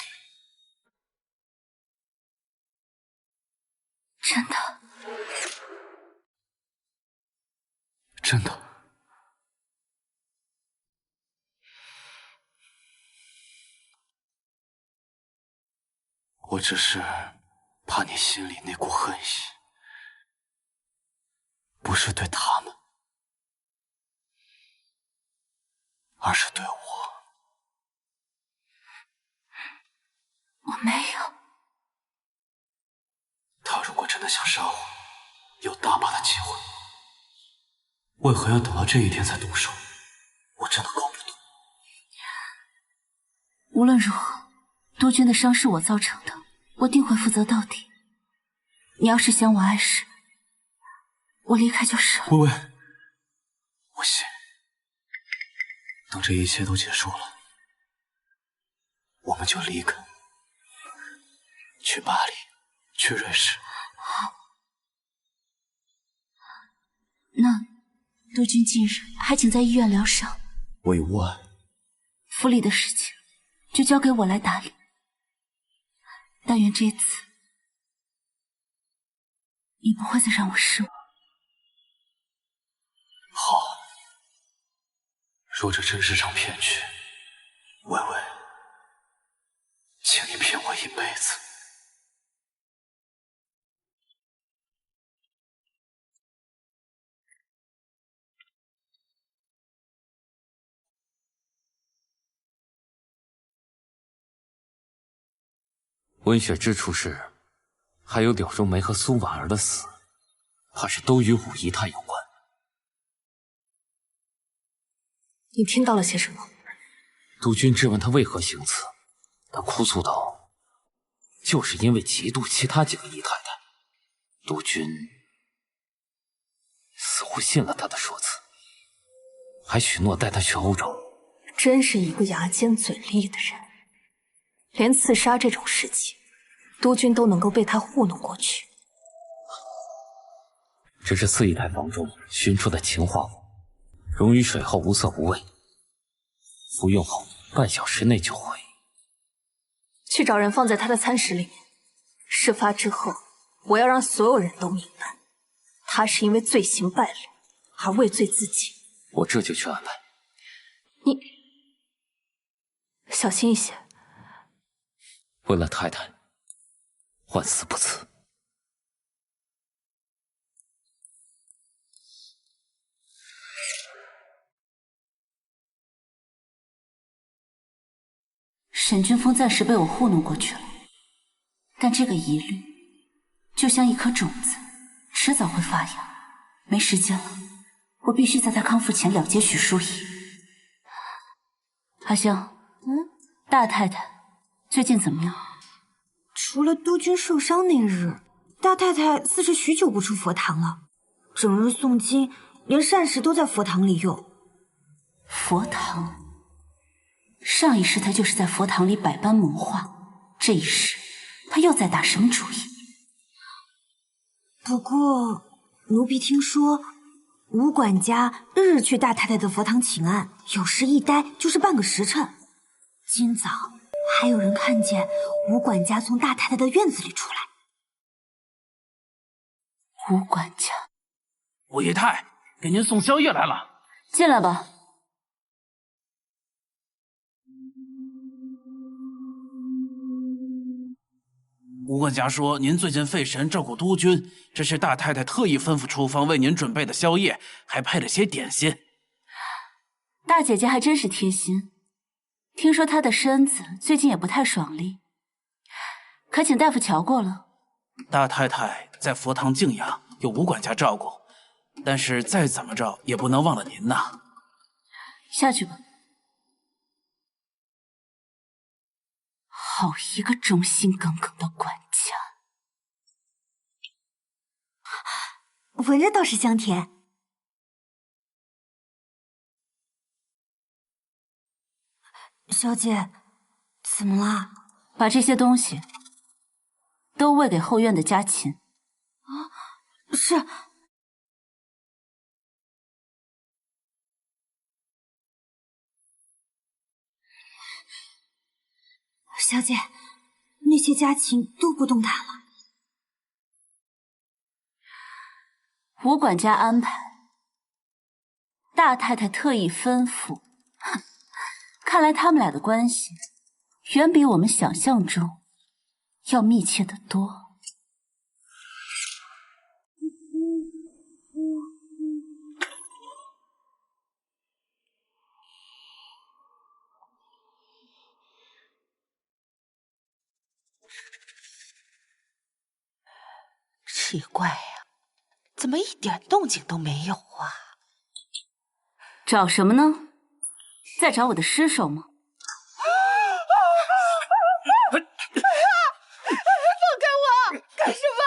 真的？真的。我只是怕你心里那股恨意，不是对他们，而是对我。我没有。他如果真的想杀我，有大把的机会，为何要等到这一天才动手？我真的搞不懂。无论如何，督军的伤是我造成的，我定会负责到底。你要是嫌我碍事，我离开就是了。微微，我信。等这一切都结束了，我们就离开，去巴黎，去瑞士。好。那督军近日还请在医院疗伤。我有误案，府里的事情就交给我来打理。但愿这次你不会再让我失望。好，若这真是场骗局，微微，请你骗我一辈子。温血之处是，还有柳荣梅和苏婉儿的死，怕是都与武姨太有关。你听到了些什么？督军质问他为何行刺，他哭诉道：“就是因为嫉妒其他几个姨太太。”督军似乎信了他的说辞，还许诺带他去欧洲。真是一个牙尖嘴利的人，连刺杀这种事情，督军都能够被他糊弄过去。这是四姨太房中寻出的氰化物，溶于水后无色无味，服用后半小时内就会。去找人放在他的餐食里面。事发之后，我要让所有人都明白，他是因为罪行败露而畏罪自尽。我这就去安排。你小心一些。为了太太，万死不辞。沈君峰暂时被我糊弄过去了，但这个疑虑就像一颗种子，迟早会发芽。没时间了，我必须在他康复前了结许淑仪。阿香，大太太最近怎么样？除了督军受伤那日，大太太似是许久不出佛堂了，整日诵经，连膳食都在佛堂里用。佛堂？上一世他就是在佛堂里百般谋划，这一世他又在打什么主意？不过奴婢听说，吴管家日日去大太太的佛堂请安，有时一待就是半个时辰。今早还有人看见吴管家从大太太的院子里出来。吴管家，武姨太给您送宵夜来了，进来吧。武吴管家说您最近费神照顾督军，这是大太太特意吩咐厨房为您准备的宵夜，还配了些点心。大姐姐还真是贴心。听说她的身子最近也不太爽利，可请大夫瞧过了。大太太在佛堂静养，有吴管家照顾，但是再怎么着也不能忘了您呐。下去吧。好一个忠心耿耿的管家，闻着倒是香甜。小姐，怎么啦？把这些东西都喂给后院的家禽。啊，是。小姐，那些家禽都不动弹了。吴管家安排，大太太特意吩咐。哼，看来他们俩的关系远比我们想象中要密切得多。奇怪呀，怎么一点动静都没有啊？找什么呢？在找我的尸首吗？放开我！干什么？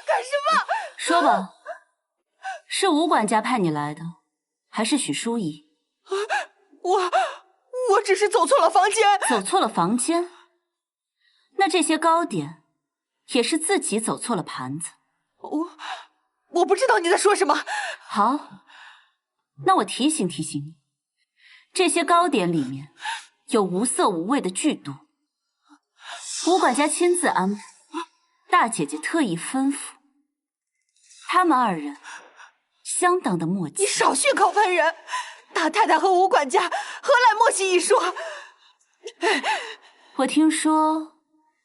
干什么？说吧，是吴管家派你来的，还是许淑仪？我只是走错了房间。走错了房间？那这些糕点也是自己走错了盘子。我不知道你在说什么。好，那我提醒提醒你，这些糕点里面有无色无味的剧毒，吴管家亲自安排，大姐姐特意吩咐，他们二人相当的默契。你少血口喷人！大太太和吴管家何来默契一说？我听说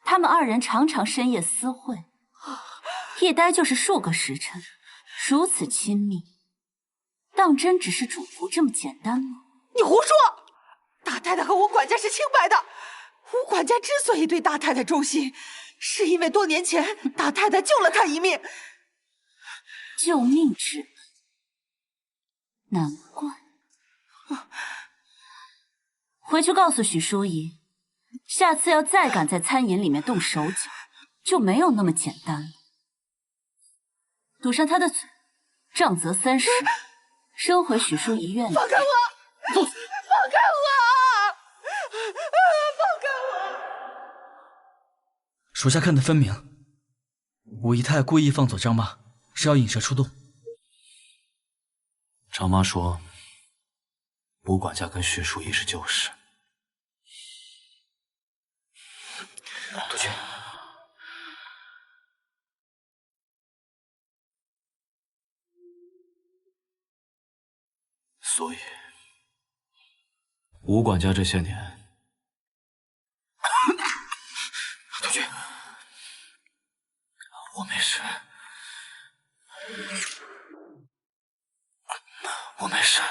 他们二人常常深夜私会，一待就是数个时辰，如此亲密，当真只是主仆这么简单吗？你胡说！大太太和吴管家是清白的。吴管家之所以对大太太忠心，是因为多年前大太太救了他一命。救命之恩，难怪。回去告诉许淑仪，下次要再敢在餐饮里面动手脚，就没有那么简单了。堵上他的嘴，杖责30，扔回许淑仪院里。放开我！放开我！放开我！属下看得分明，武姨太故意放走张妈，是要引蛇出洞。张妈说，吴管家跟薛淑仪是旧识。督军，所以吴管家这些年，督军，我没事，我没事。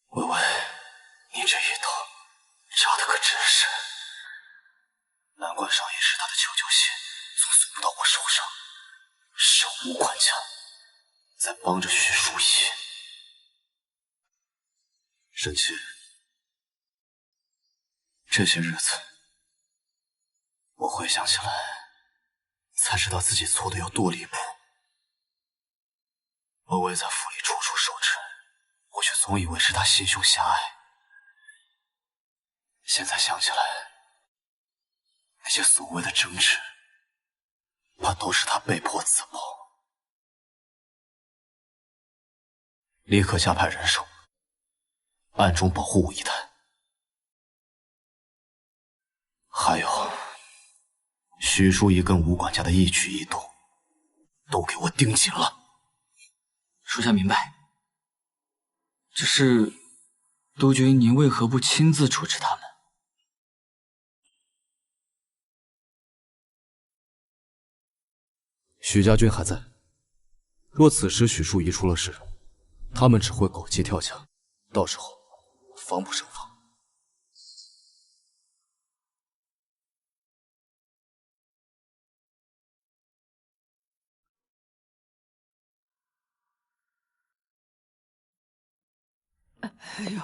微微，你这一刀扎的可真深，难怪上一世他的求救信总送不到我手上，是吴管家在帮着许淑仪。沈清，这些日子我回想起来，才知道自己错的有多离谱。微微在府里处处受制，我却总以为是他心胸狭隘。现在想起来，那些所谓的争执，怕都是他被迫自保。立刻加派人手，暗中保护武一太。还有，许淑仪跟吴管家的一举一动，都给我盯紧了。属下明白。只是，督军您为何不亲自处置他们？许家军还在，若此时许淑怡出了事，他们只会狗急跳墙，到时候防不胜防。哎呦，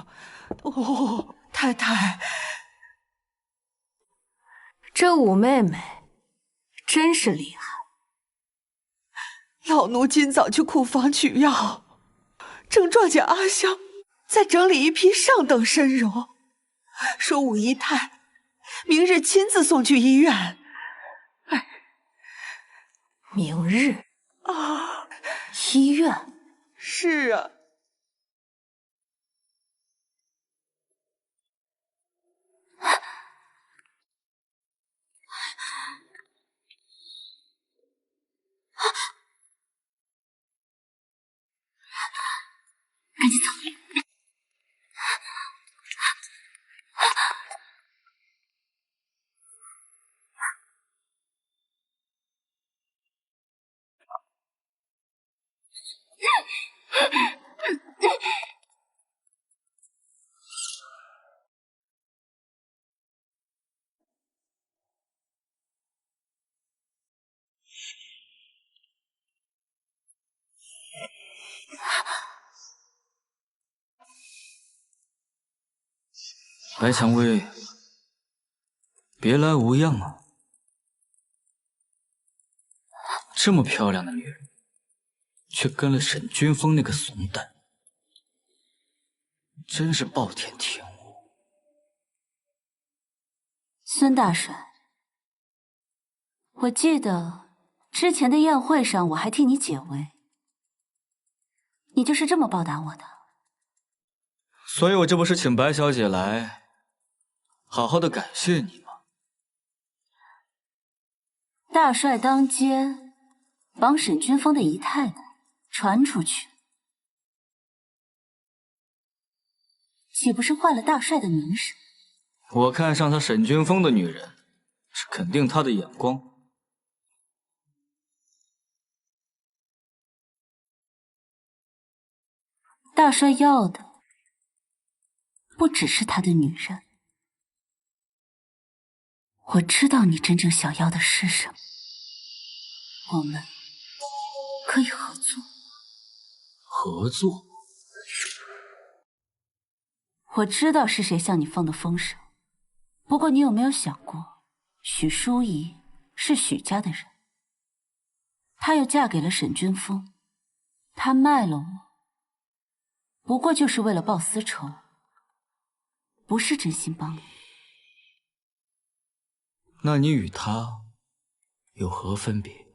哦，太太，这五妹妹真是厉害。老奴今早去库房取药，正撞见阿香在整理一批上等参茸，说武姨太明日亲自送去医院。哎，明日啊，医院？是啊。赶紧走！白蔷薇，别来无恙啊！这么漂亮的女人，却跟了沈君峰那个怂蛋，真是暴殄天物。孙大帅，我记得之前的宴会上，我还替你解围，你就是这么报答我的？所以我这不是请白小姐来，好好的感谢你吗？大帅当街帮沈君峰的姨太太传出去，岂不是坏了大帅的名声？我看上他沈君峰的女人，是肯定他的眼光。大帅要的不只是他的女人，我知道你真正想要的是什么，我们可以合作。合作？我知道是谁向你放的风声，不过你有没有想过，许淑仪是许家的人，她又嫁给了沈君峰，她卖了我，不过就是为了报私仇，不是真心帮你。那你与他有何分别？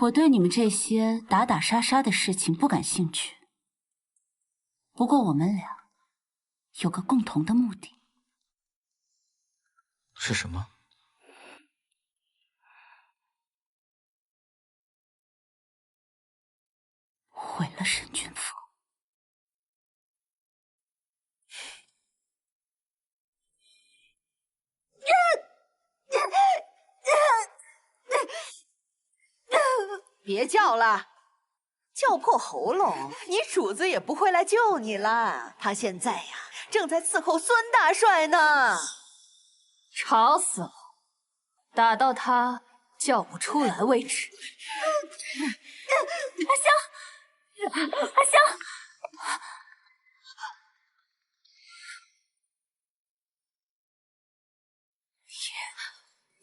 我对你们这些打打杀杀的事情不感兴趣，不过我们俩有个共同的目的。是什么？毁了沈君峰。别叫了，叫破喉咙，你主子也不会来救你了。他现在呀，正在伺候孙大帅呢。吵死了，打到他叫不出来为止。阿香，阿香，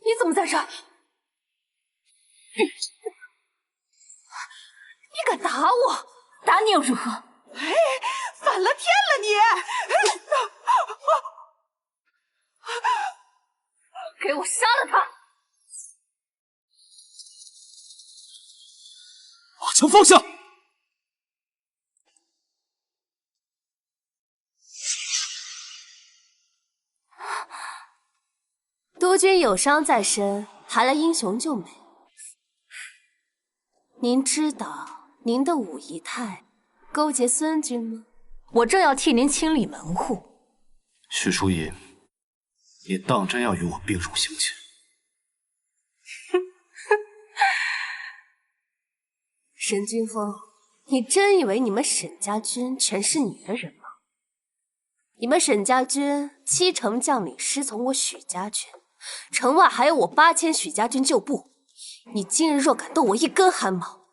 你怎么在这儿？你敢打我？打你又如何？哎，反了天了你！给我杀了他！把枪放下！督军有伤在身，还来英雄救美。您知道您的五姨太勾结孙军吗？我正要替您清理门户。许淑仪，你当真要与我并入刑前？哼，沈君峰，你真以为你们沈家军全是你的人吗？你们沈家军70%将领师从我许家军，城外还有我8000许家军旧部。你今日若敢动我一根汗毛，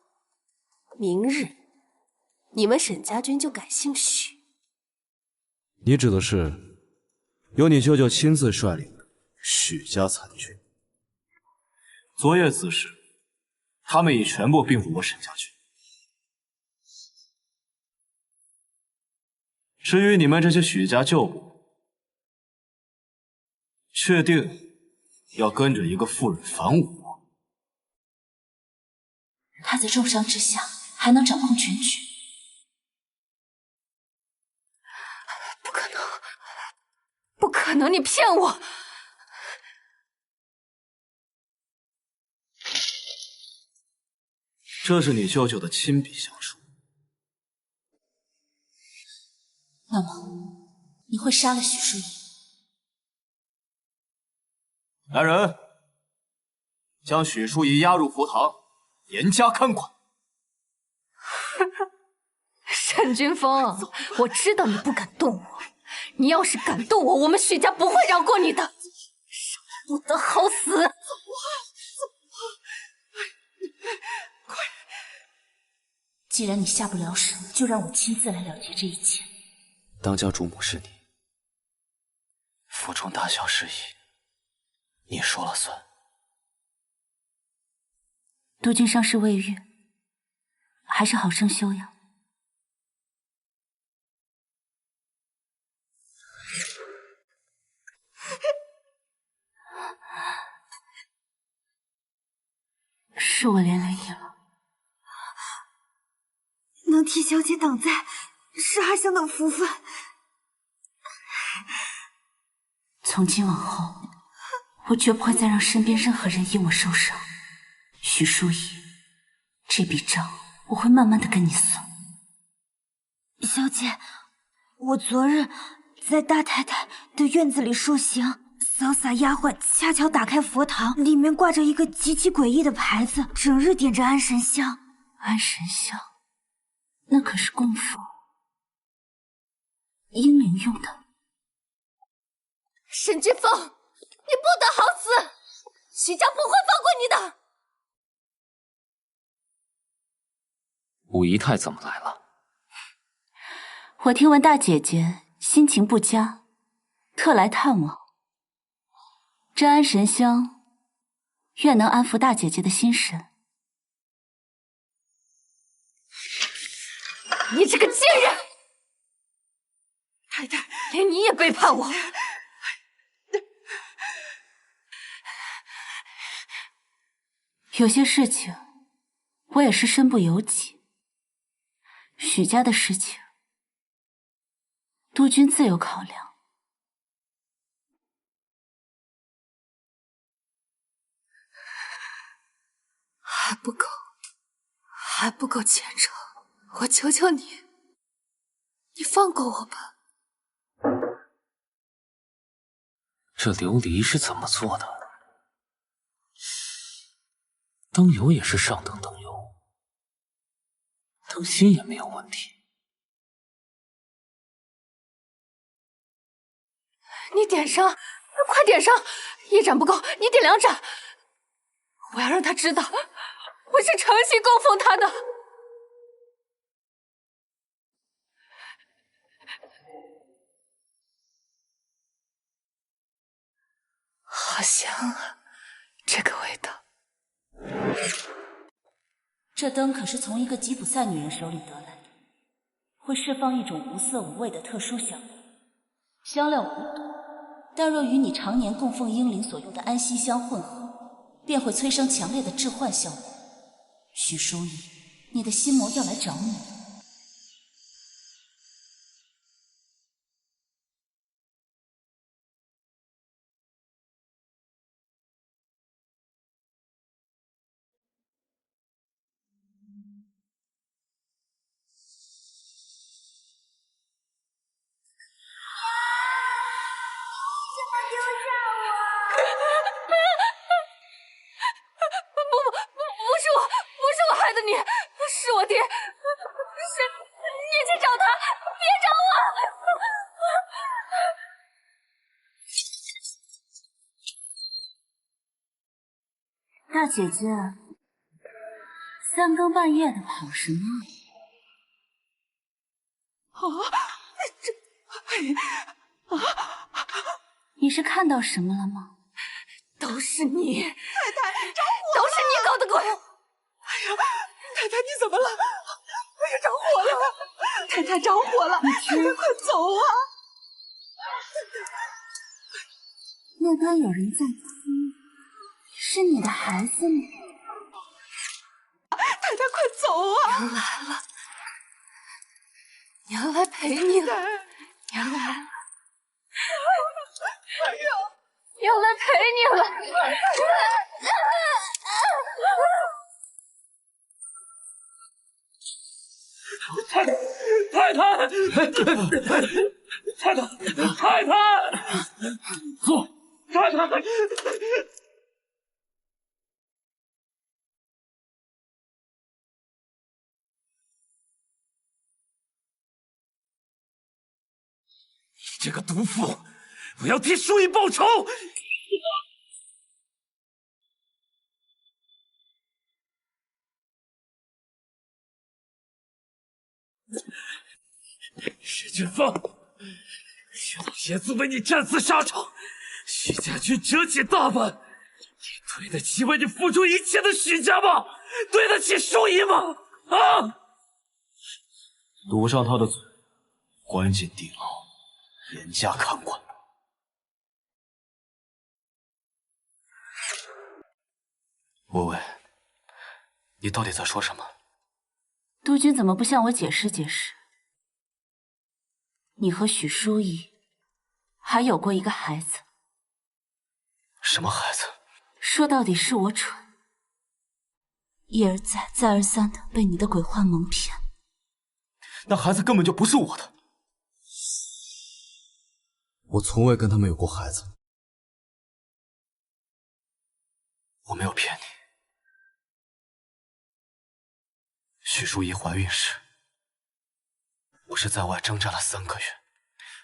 明日你们沈家军就改姓许。你指的是由你舅舅亲自率领的许家残军？昨夜此事，他们已全部并入我沈家军。至于你们这些许家旧部，确定要跟着一个妇人反武吗？他在重伤之下还能掌控全局？不可能，不可能！你骗我！这是你舅舅的亲笔降书。那么，你会杀了许淑仪？来人，将许淑仪押入佛堂，严加看管。沈君峰，我知道你不敢动我，你要是敢动我，我们许家不会饶过你的。少不得好死！既然你下不了手，就让我亲自来了结这一切。当家主母是你，府中大小事宜，你说了算。督军伤势未愈，还是好生休养。是我连累你了。能替小姐挡灾，是阿香的福分。从今往后，我绝不会再让身边任何人因我受伤。许淑仪，这笔账我会慢慢的跟你算。小姐，我昨日在大太太的院子里受刑，潇洒丫鬟恰巧打开佛堂，里面挂着一个极其诡异的牌子，整日点着安神香。安神香，那可是供奉英灵用的。沈君峰，你不得好死！许家不会放过你的。武姨太怎么来了？我听闻大姐姐心情不佳，特来探望。这安神香愿能安抚大姐姐的心神。你这个贱人！太太，连你也背叛我！有些事情我也是身不由己。许家的事情，督军自有考量。还不够，还不够虔诚。我求求你，你放过我吧。这琉璃是怎么做的？灯油也是上等灯油，灯芯也没有问题。你点上，快点上！一盏不够，你点2盏。我要让他知道，我是诚心供奉他的。好香啊，这个味道。这灯可是从一个吉普赛女人手里得来的，会释放一种无色无味的特殊香味，香料无毒，但若与你常年供奉英灵所用的安息香混合，便会催生强烈的致幻效果。许淑仪，你的心魔要来找你了。不是我害的你，是找我！大姐姐，三更半夜的跑什么？你是看到什么了吗？都是你，太太，着火了！都是你搞的鬼！哎呀，太太你怎么了？哎呀，着火了！太太着火了！太太快走啊！那边有人在哭，是你的孩子吗？太太快走啊！娘来了，娘来陪你了，娘来了。哎呀，娘来陪你了。太太，太太，太太，太太，坐，太太。你这个毒妇，我要替淑仪报仇！石俊峰，薛老爷子为你战死沙场，许家军折戟大半，你对得起为你付出一切的许家吗？对得起淑仪吗？啊！堵上他的嘴，关进地牢，严加看管。微微，你到底在说什么？督军怎么不向我解释解释？你和许淑仪还有过一个孩子。什么孩子？说到底是我蠢，一而再再而三的被你的鬼幻蒙骗。那孩子根本就不是我的。我从未跟他们有过孩子。我没有骗你。许淑仪怀孕时，我是在外征战了3个月，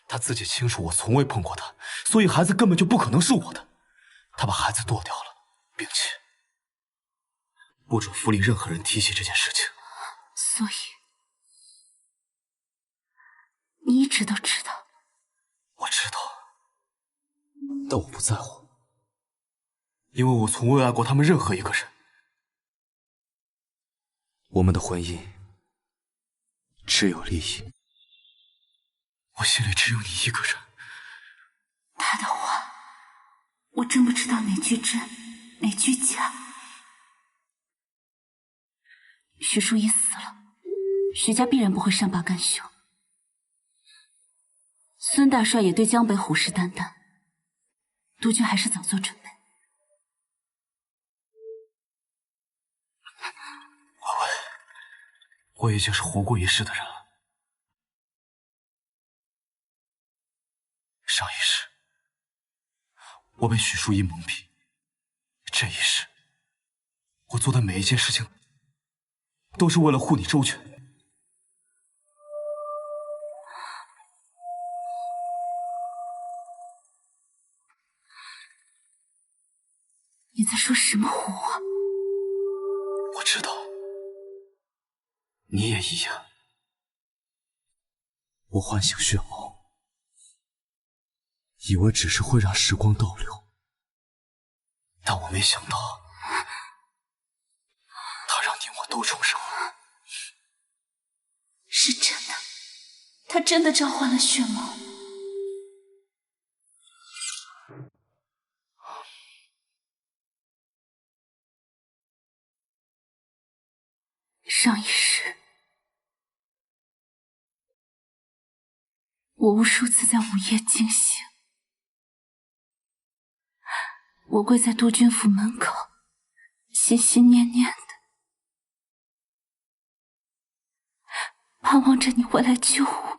她自己清楚我从未碰过她，所以孩子根本就不可能是我的。她把孩子剁掉了，并且不准府里任何人提起这件事情。所以你一直都知道？我知道，但我不在乎，因为我从未爱过他们任何一个人。我们的婚姻只有利益，我心里只有你一个人。他的话，我真不知道哪句真，哪句假。许淑仪死了，许家必然不会善罢甘休。孙大帅也对江北虎视眈眈，督军还是早做准备。我已经是活过一世的人了。上一世，我被许淑仪蒙蔽；这一世，我做的每一件事情，都是为了护你周全。你在说什么胡话？我知道。你也一样。我唤醒血眸，以为只是会让时光倒流，但我没想到，它让你我都重生了。是真的，他真的召唤了血眸。上一世，我无数次在午夜惊醒，我跪在督军府门口，心心念念的，盼望着你回来救我。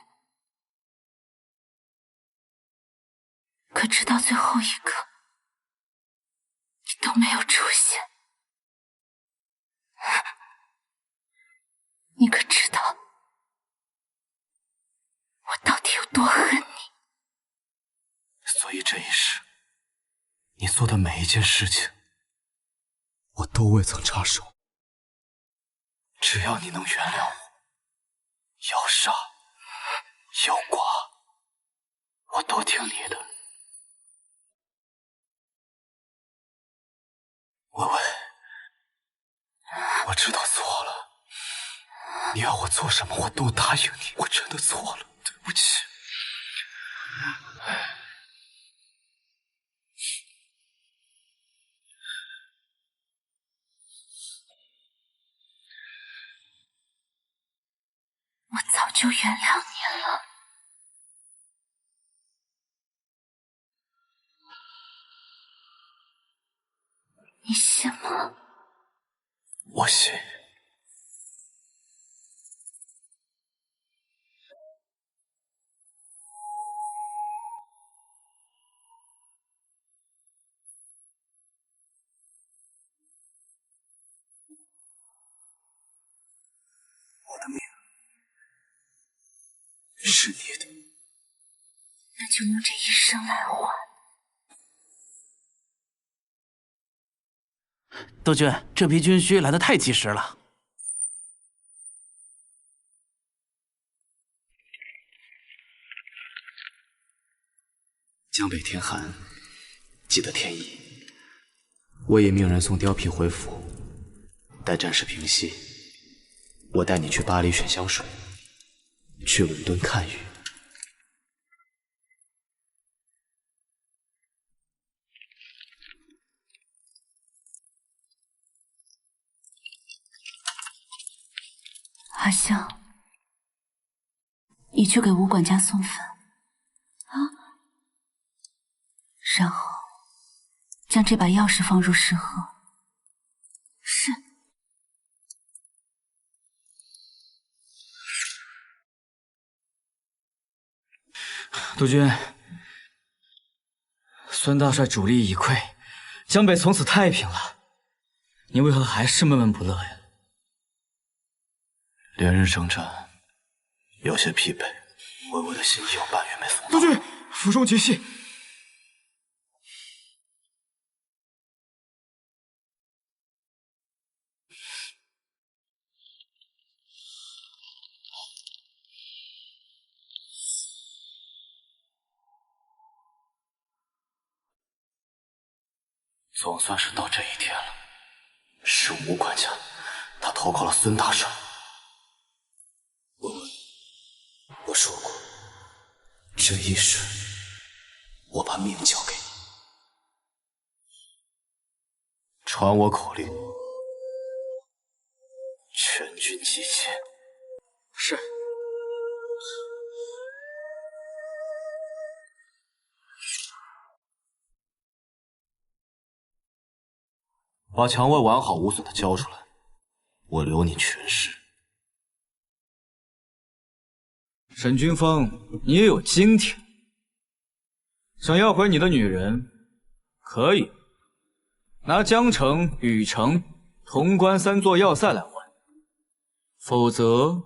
可直到最后一刻，你都没有出现。你可知道，所以这一世，你做的每一件事情，我都未曾插手。只要你能原谅我，要杀要剐，我都听你的。微微，我知道错了，你要我做什么我都答应你，我真的错了，对不起。我早就原谅你了。你信吗？我信。我的命是你的，那就用这一生来换。督军，这批军需来得太及时了。江北天寒，记得天意。我已命人送貂皮回府，待战事平息，我带你去巴黎选香水，去伦敦看雨。阿香，你去给吴管家送粉啊，然后将这把钥匙放入食盒。是。督军，孙大帅主力已溃，江北从此太平了，你为何还是闷闷不乐呀？连日征战，有些疲惫。微微的信已有半月没送到。督军，府中急信。总算是到这一天了。是吴管家，他投靠了孙大帅。我说过，这一世我把命交给你，传我口令，全军集结。是。把蔷薇完好无损的交出来，我留你全尸。沈君峰，你也有今天。想要回你的女人，可以拿江城、禹城、潼关3座要塞来换，否则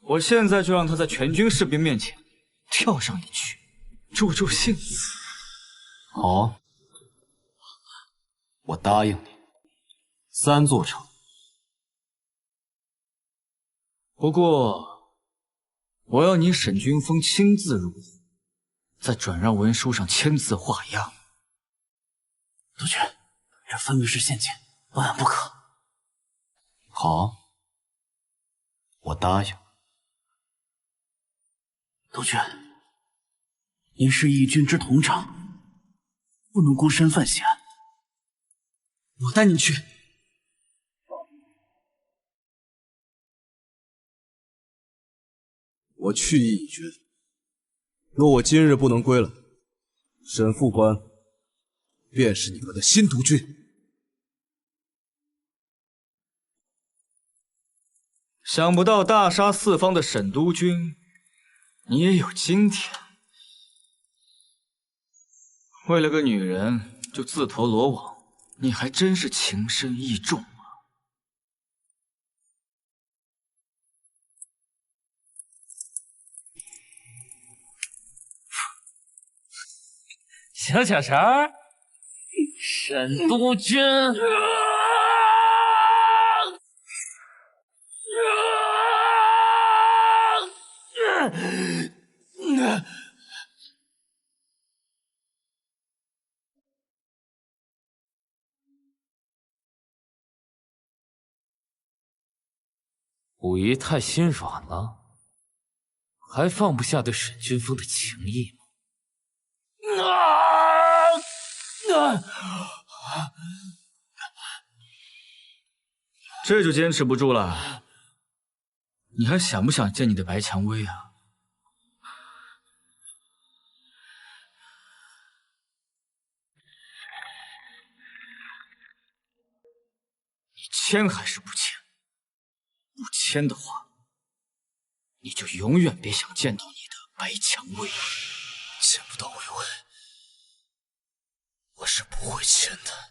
我现在就让他在全军士兵面前跳上一曲，助助兴。好，我答应你，3座城。不过，我要你沈君峰亲自入府，在转让文书上签字画押。督军，这分明是陷阱，万万不可。好，我答应。督军，您是义军之统长，不能孤身犯险。我带你去。我去意已决，若我今日不能归来，沈副官便是你们的新督军。想不到大杀四方的沈督军，你也有今天。为了个女人就自投罗网，你还真是情深意重。小小神儿，沈督军。武姨太心软了，还放不下对沈君峰的情谊吗？这就坚持不住了。你还想不想见你的白蔷薇啊？你签还是不签？不签的话，你就永远别想见到你的白蔷薇。见不到薇薇，我是不会签的。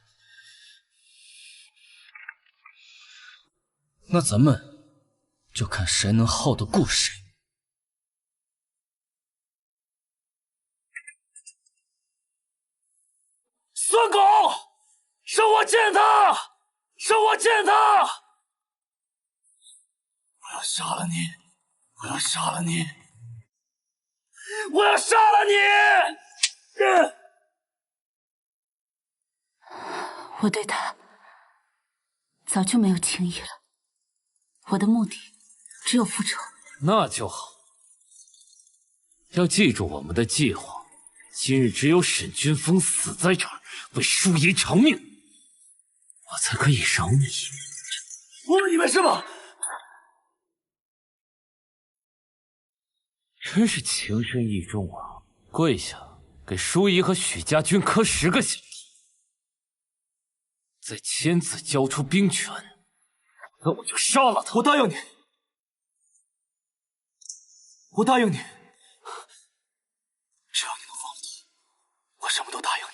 那咱们就看谁能耗得过谁。孙狗，让我见他！让我见他！我要杀了你！我要杀了你！我要杀了你！我对他早就没有情谊了，我的目的只有复仇。那就好，要记住我们的计划。今日只有沈君峰死在这儿，为淑仪偿命，我才可以饶你一命。无论你们是吧？真是情深意重啊！跪下，给淑仪和许家军磕10个响头，再签字交出兵权，那我就杀了他。我答应你，我答应你，只要你能放了他，我什么都答应你。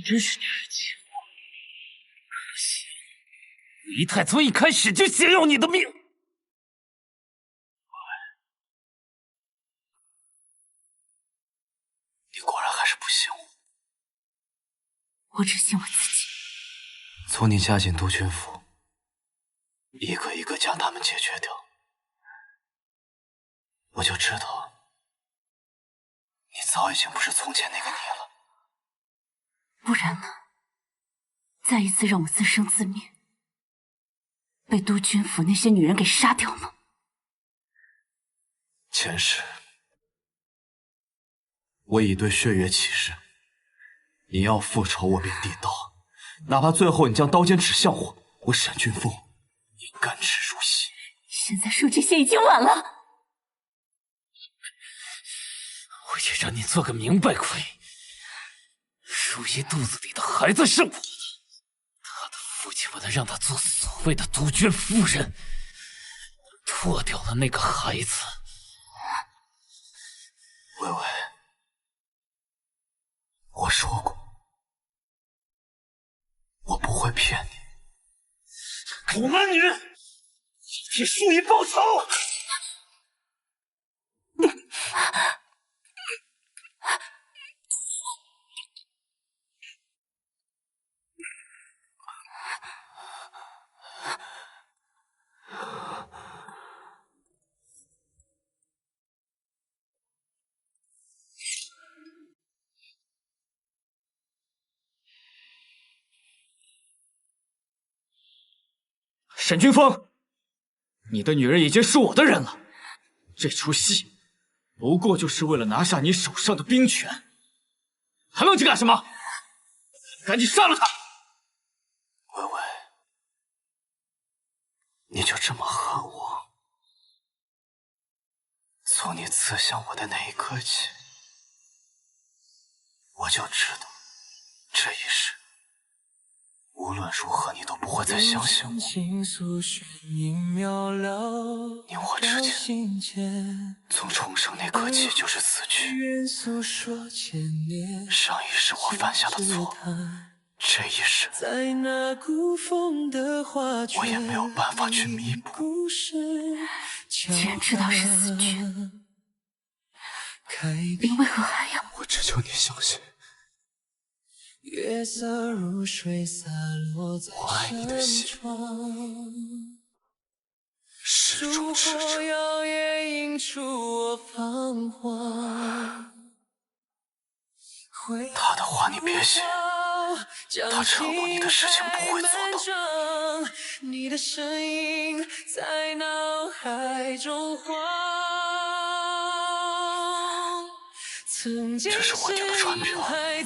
真是痴情，可惜李太从一开始就想要你的命。你果然还是不信我。我只信我自己。从你嫁进督军府，一个一个将他们解决掉，我就知道，你早已经不是从前那个你了。不然呢？再一次让我自生自灭，被督军府那些女人给杀掉吗？前世，我已对血月起誓，你要复仇，我便地道，哪怕最后你将刀尖指向我，我沈君峰也甘之如饴。现在说这些已经晚了。我也让你做个明白鬼。淑仪肚子里的孩子是我的，他的父亲为了让他做所谓的督军夫人，脱掉了那个孩子。薇薇，我说过，我不会骗你。狗男女，替淑仪报仇！沈君峰，你的女人已经是我的人了，这出戏不过就是为了拿下你手上的兵权，还愣着干什么？赶紧杀了他！薇薇，你就这么恨我？从你刺向我的那一刻起，我就知道，这一世无论如何你都不会再相信我。你我之间，从重生那刻起就是死局。上一世我犯下的错，这一世我也没有办法去弥补。既然知道是死局，你为何还要？我只求你相信，我爱你的心始终赤诚。他的话你别信，他承诺你的事情不会做到。这是我订的船票，你带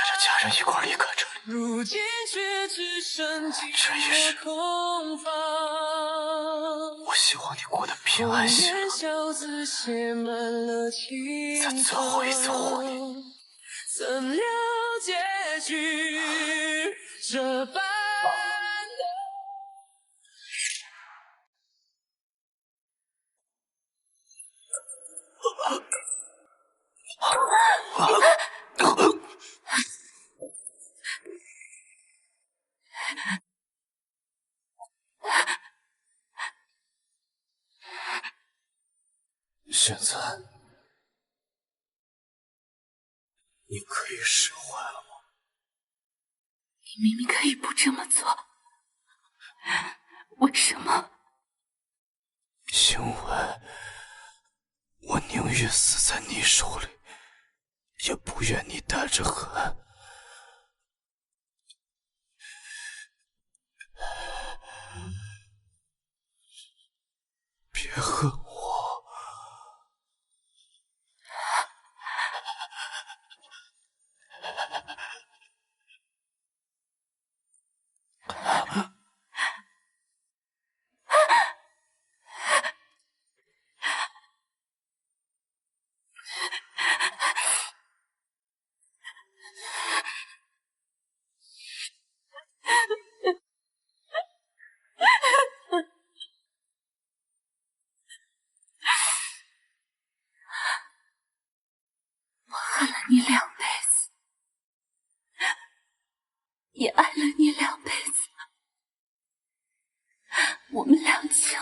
着家人一块离开这里。这一世，我希望你过得平安喜乐。在最后一次护你。怎料结局这般的。现在你可以释怀了吗？你明明可以不这么做，为什么？因为我宁愿死在你手里，也不愿你带着恨。别恨我。我恨了你2辈子，也爱了你2辈子，我们两情。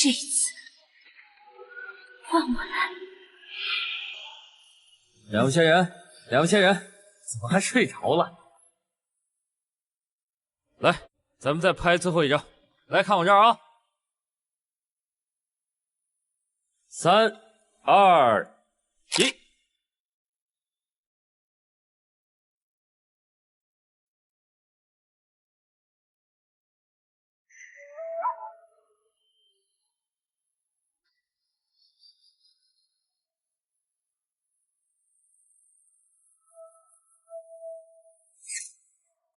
这一次，换我来。两位仙人，怎么还睡着了？来，咱们再拍最后一张，来看我这儿啊！3、2、1。